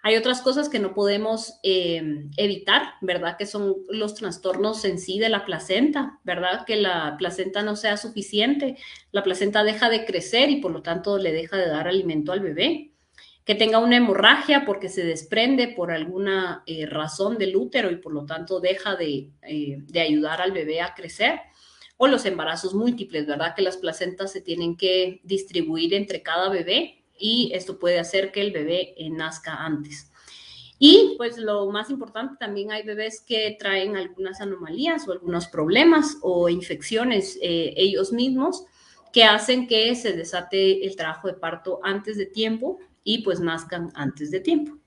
Hay otras cosas que no podemos evitar, ¿verdad? Que son los trastornos en sí de la placenta, ¿verdad? Que la placenta no sea suficiente, la placenta deja de crecer y por lo tanto le deja de dar alimento al bebé. Que tenga una hemorragia porque se desprende por alguna razón del útero y por lo tanto deja de ayudar al bebé a crecer. O los embarazos múltiples, ¿verdad? Que las placentas se tienen que distribuir entre cada bebé y esto puede hacer que el bebé nazca antes. Y pues lo más importante, también hay bebés que traen algunas anomalías o algunos problemas o infecciones ellos mismos que hacen que se desate el trabajo de parto antes de tiempo y pues nazcan antes de tiempo.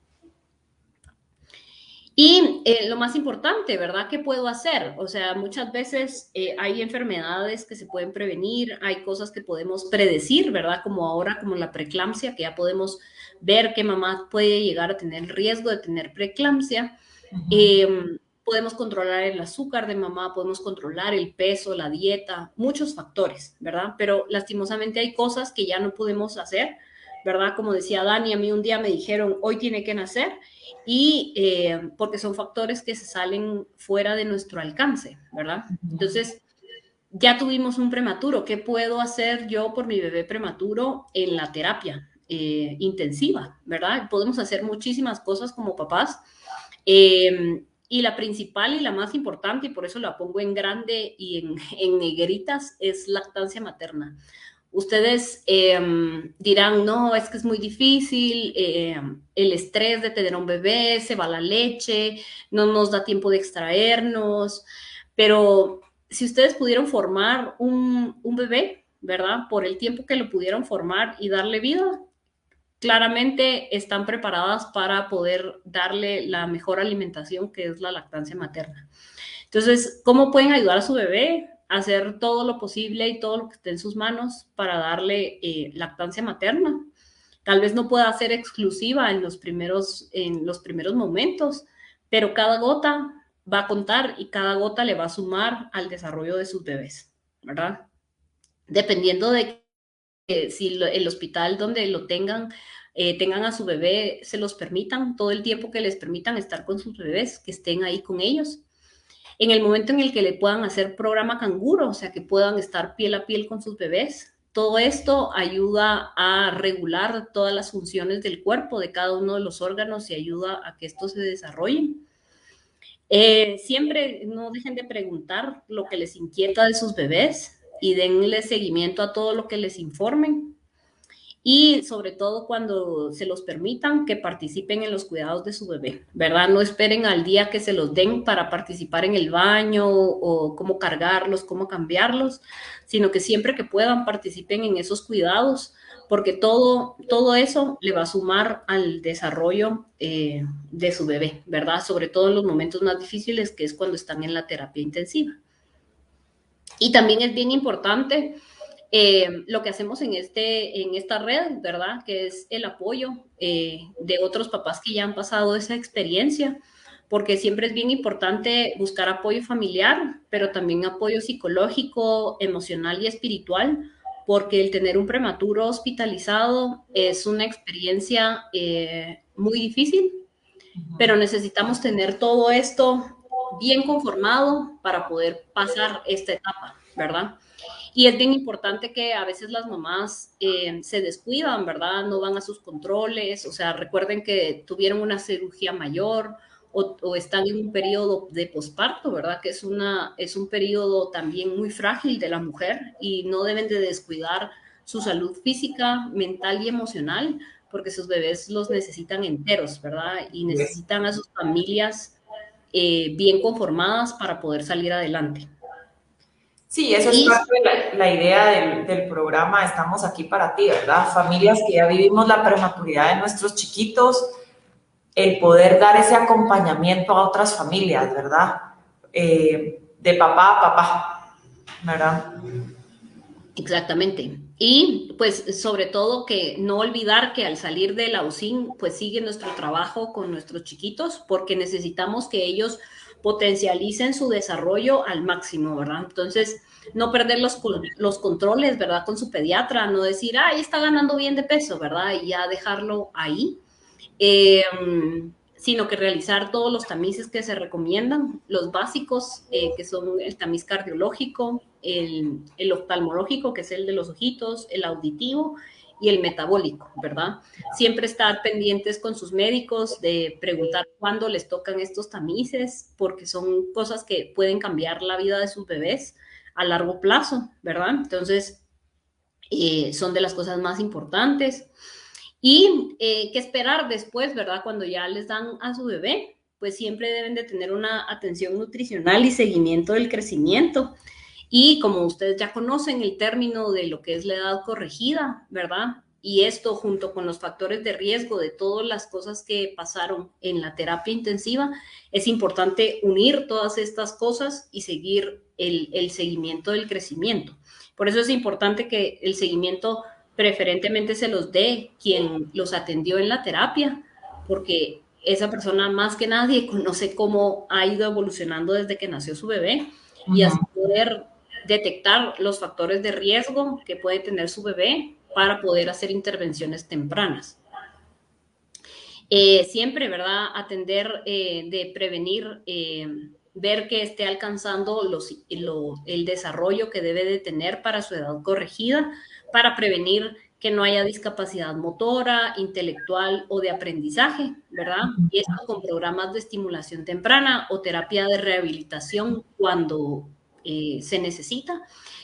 Y lo más importante, ¿verdad? ¿Qué puedo hacer? O sea, muchas veces hay enfermedades que se pueden prevenir, hay cosas que podemos predecir, ¿verdad? Como ahora, como la preeclampsia, que ya podemos ver que mamá puede llegar a tener riesgo de tener preeclampsia. Podemos controlar el azúcar de mamá, podemos controlar el peso, la dieta, muchos factores, ¿verdad? Pero lastimosamente hay cosas que ya no podemos hacer, ¿verdad? Como decía Dani, a mí un día me dijeron, hoy tiene que nacer, y porque son factores que se salen fuera de nuestro alcance, ¿verdad? Entonces, ya tuvimos un prematuro, ¿qué puedo hacer yo por mi bebé prematuro en la terapia intensiva, ¿verdad? Podemos hacer muchísimas cosas como papás, y la principal y la más importante, y por eso la pongo en grande y en negritas, es lactancia materna. Ustedes dirán, no, es que es muy difícil, el estrés de tener un bebé, se va la leche, no nos da tiempo de extraernos, pero si ustedes pudieron formar un bebé, ¿verdad? Por el tiempo que lo pudieron formar y darle vida, claramente están preparadas para poder darle la mejor alimentación, que es la lactancia materna. Entonces, ¿cómo pueden ayudar a su bebé? Hacer todo lo posible y todo lo que esté en sus manos para darle lactancia materna. Tal vez no pueda ser exclusiva en los primeros momentos, pero cada gota va a contar y cada gota le va a sumar al desarrollo de sus bebés, ¿verdad? Dependiendo de si el hospital donde lo tengan, tengan a su bebé, se los permitan, todo el tiempo que les permitan estar con sus bebés, que estén ahí con ellos. En el momento en el que le puedan hacer programa canguro, o sea, que puedan estar piel a piel con sus bebés, todo esto ayuda a regular todas las funciones del cuerpo, de cada uno de los órganos y ayuda a que estos se desarrollen. Siempre no dejen de preguntar lo que les inquieta de sus bebés y denle seguimiento a todo lo que les informen. Y sobre todo cuando se los permitan, que participen en los cuidados de su bebé, ¿verdad? No esperen al día que se los den para participar en el baño o cómo cargarlos, cómo cambiarlos, sino que siempre que puedan participen en esos cuidados, porque todo eso le va a sumar al desarrollo de su bebé, ¿verdad? Sobre todo en los momentos más difíciles, que es cuando están en la terapia intensiva. Y también es bien importante lo que hacemos en esta red, ¿verdad? Que es el apoyo de otros papás que ya han pasado esa experiencia, porque siempre es bien importante buscar apoyo familiar, pero también apoyo psicológico, emocional y espiritual, porque el tener un prematuro hospitalizado es una experiencia muy difícil, pero necesitamos tener todo esto bien conformado para poder pasar esta etapa, ¿verdad? Y es bien importante que a veces las mamás se descuidan, ¿verdad? No van a sus controles, o sea, recuerden que tuvieron una cirugía mayor o están en un periodo de posparto, ¿verdad? Que es un periodo también muy frágil de la mujer y no deben de descuidar su salud física, mental y emocional, porque sus bebés los necesitan enteros, ¿verdad? Y necesitan a sus familias bien conformadas para poder salir adelante. Sí, eso es Y parte de la idea del programa Estamos aquí para ti, ¿verdad? Familias que ya vivimos la prematuridad de nuestros chiquitos, el poder dar ese acompañamiento a otras familias, ¿verdad? De papá a papá, ¿verdad? exactamente. Y pues sobre todo que no olvidar que al salir de la UCIN, pues sigue nuestro trabajo con nuestros chiquitos porque necesitamos que ellos potencialicen su desarrollo al máximo, ¿verdad? Entonces, no perder los controles, ¿verdad? Con su pediatra, no decir, ahí está ganando bien de peso, ¿verdad? Y ya dejarlo ahí. Eh, sino que realizar todos los tamices que se recomiendan, los básicos, que son el tamiz cardiológico, el oftalmológico, que es el de los ojitos, el auditivo y el metabólico, ¿verdad? Siempre estar pendientes con sus médicos de preguntar cuándo les tocan estos tamices, porque son cosas que pueden cambiar la vida de sus bebés a largo plazo, ¿verdad? Entonces, son de las cosas más importantes. Y qué esperar después, ¿verdad? Cuando ya les dan a su bebé, pues siempre deben de tener una atención nutricional y seguimiento del crecimiento. Y como ustedes ya conocen el término de lo que es la edad corregida, ¿verdad? Y esto junto con los factores de riesgo de todas las cosas que pasaron en la terapia intensiva, es importante unir todas estas cosas y seguir el seguimiento del crecimiento. Por eso es importante que el seguimiento preferentemente se los dé quien los atendió en la terapia, porque esa persona más que nadie conoce cómo ha ido evolucionando desde que nació su bebé y así poder detectar los factores de riesgo que puede tener su bebé para poder hacer intervenciones tempranas. Siempre, ¿verdad? Atender de prevenir, ver que esté alcanzando el desarrollo que debe de tener para su edad corregida, para prevenir que no haya discapacidad motora, intelectual o de aprendizaje, ¿verdad? Y esto con programas de estimulación temprana o terapia de rehabilitación cuando se necesita.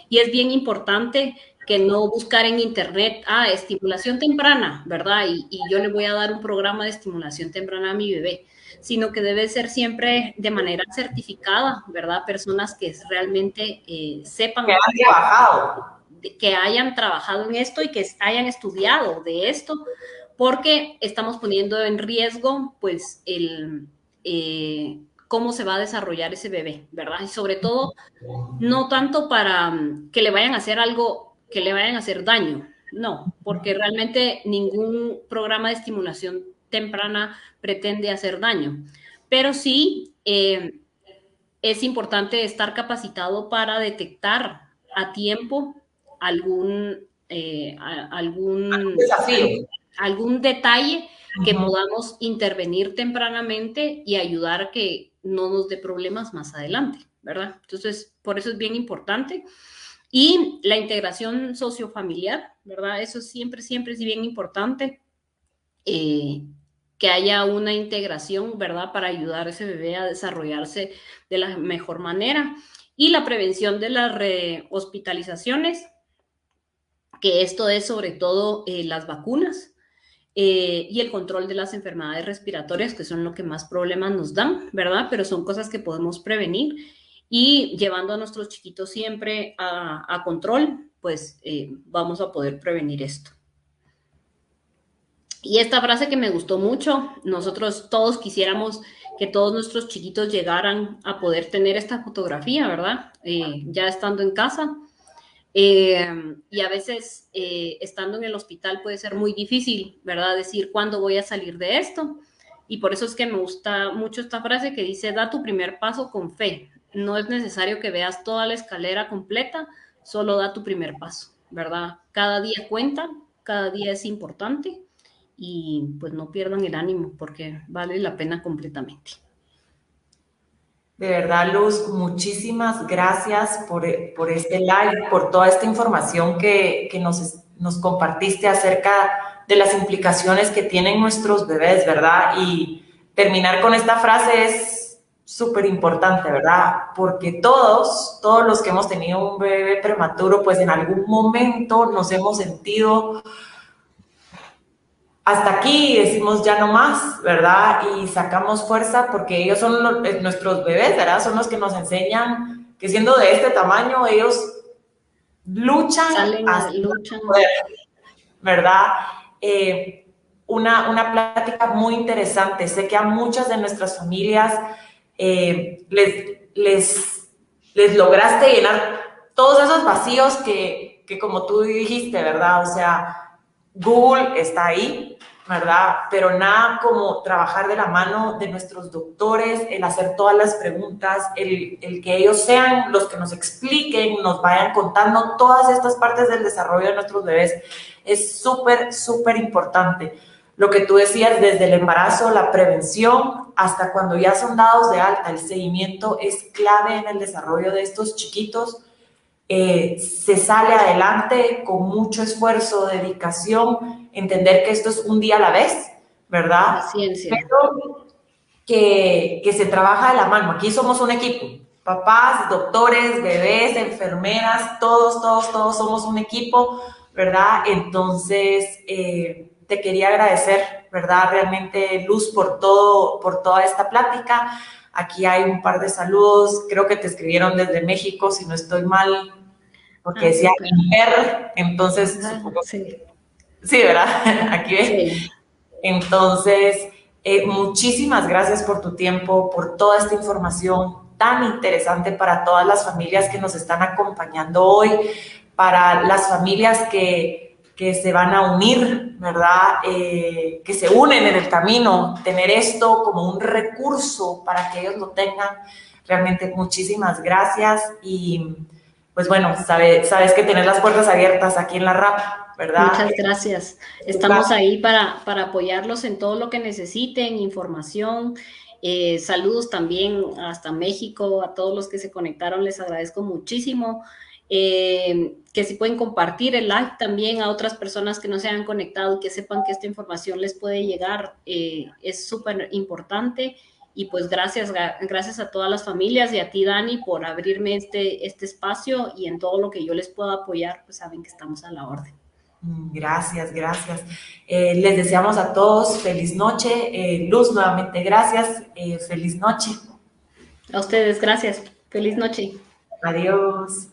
Y es bien importante que no buscar en internet, estimulación temprana, ¿verdad? Y yo le voy a dar un programa de estimulación temprana a mi bebé, sino que debe ser siempre de manera certificada, ¿verdad? Personas que realmente sepan, Que han trabajado. que hayan trabajado en esto y que hayan estudiado de esto, porque estamos poniendo en riesgo, pues, cómo se va a desarrollar ese bebé, ¿verdad? Y sobre todo, no tanto para que le vayan a hacer algo, que le vayan a hacer daño, no, porque realmente ningún programa de estimulación temprana pretende hacer daño, pero sí es importante estar capacitado para detectar a tiempo algún, Desafío. algún detalle que Ujú. podamos intervenir tempranamente y ayudar a que no nos dé problemas más adelante, ¿verdad? Entonces, por eso es bien importante. Y la integración sociofamiliar, ¿verdad? Eso siempre, siempre es bien importante. Que haya una integración, ¿verdad? Para ayudar a ese bebé a desarrollarse de la mejor manera. Y la prevención de las hospitalizaciones, que esto es sobre todo las vacunas y el control de las enfermedades respiratorias, que son lo que más problemas nos dan, ¿verdad? Pero son cosas que podemos prevenir y llevando a nuestros chiquitos siempre a control, pues vamos a poder prevenir esto. Y esta frase que me gustó mucho, nosotros todos quisiéramos que todos nuestros chiquitos llegaran a poder tener esta fotografía, ¿verdad? Ya estando en casa. Y a veces estando en el hospital puede ser muy difícil, ¿verdad? Decir cuándo voy a salir de esto. Y por eso es que me gusta mucho esta frase que dice, da tu primer paso con fe. No es necesario que veas toda la escalera completa, solo da tu primer paso, ¿verdad? Cada día cuenta, cada día es importante y pues no pierdan el ánimo porque vale la pena completamente. De verdad, Luz, muchísimas gracias por este live, por toda esta información que nos compartiste acerca de las implicaciones que tienen nuestros bebés, ¿verdad? Y terminar con esta frase es súper importante, ¿verdad? Porque todos los que hemos tenido un bebé prematuro, pues en algún momento nos hemos sentido hasta aquí, decimos ya no más, ¿verdad? Y sacamos fuerza porque ellos son nuestros bebés, ¿verdad? Son los que nos enseñan que siendo de este tamaño, ellos luchan Salen a hasta lucha. poder, ¿verdad? Una plática muy interesante. Sé que a muchas de nuestras familias les lograste llenar todos esos vacíos que como tú dijiste, ¿verdad? O sea, Google está ahí, ¿verdad? Pero nada como trabajar de la mano de nuestros doctores, el hacer todas las preguntas, el que ellos sean los que nos expliquen, nos vayan contando todas estas partes del desarrollo de nuestros bebés. Es súper, súper importante. Lo que tú decías, desde el embarazo, la prevención, hasta cuando ya son dados de alta, el seguimiento es clave en el desarrollo de estos chiquitos. Se sale adelante con mucho esfuerzo, dedicación, entender que esto es un día a la vez, ¿verdad? Paciencia. Pero que se trabaja de la mano. Aquí somos un equipo. Papás, doctores, bebés, enfermeras, todos somos un equipo, ¿verdad? Entonces, te quería agradecer, ¿verdad? Realmente, Luz, por toda esta plática. Aquí hay un par de saludos, creo que te escribieron desde México, si no estoy mal, porque decía Súper. Inter, entonces supongo. Sí. Sí, ¿verdad? Aquí ves. Sí. Entonces, muchísimas gracias por tu tiempo, por toda esta información tan interesante para todas las familias que nos están acompañando hoy, para las familias que se van a unir, ¿verdad? Que se unen en el camino, tener esto como un recurso para que ellos lo tengan. Realmente muchísimas gracias y pues bueno, sabes que tener las puertas abiertas aquí en la RAP, ¿verdad? Muchas gracias. Estamos ahí para apoyarlos en todo lo que necesiten, información. Saludos también hasta México, a todos los que se conectaron, les agradezco muchísimo. Que si pueden compartir el live también a otras personas que no se han conectado y que sepan que esta información les puede llegar, es súper importante. Y pues gracias a todas las familias y a ti, Dani, por abrirme este espacio y en todo lo que yo les pueda apoyar, pues saben que estamos a la orden. Gracias, gracias. Les deseamos a todos feliz noche. Luz, nuevamente gracias. Feliz noche. A ustedes, gracias. Feliz noche. Adiós.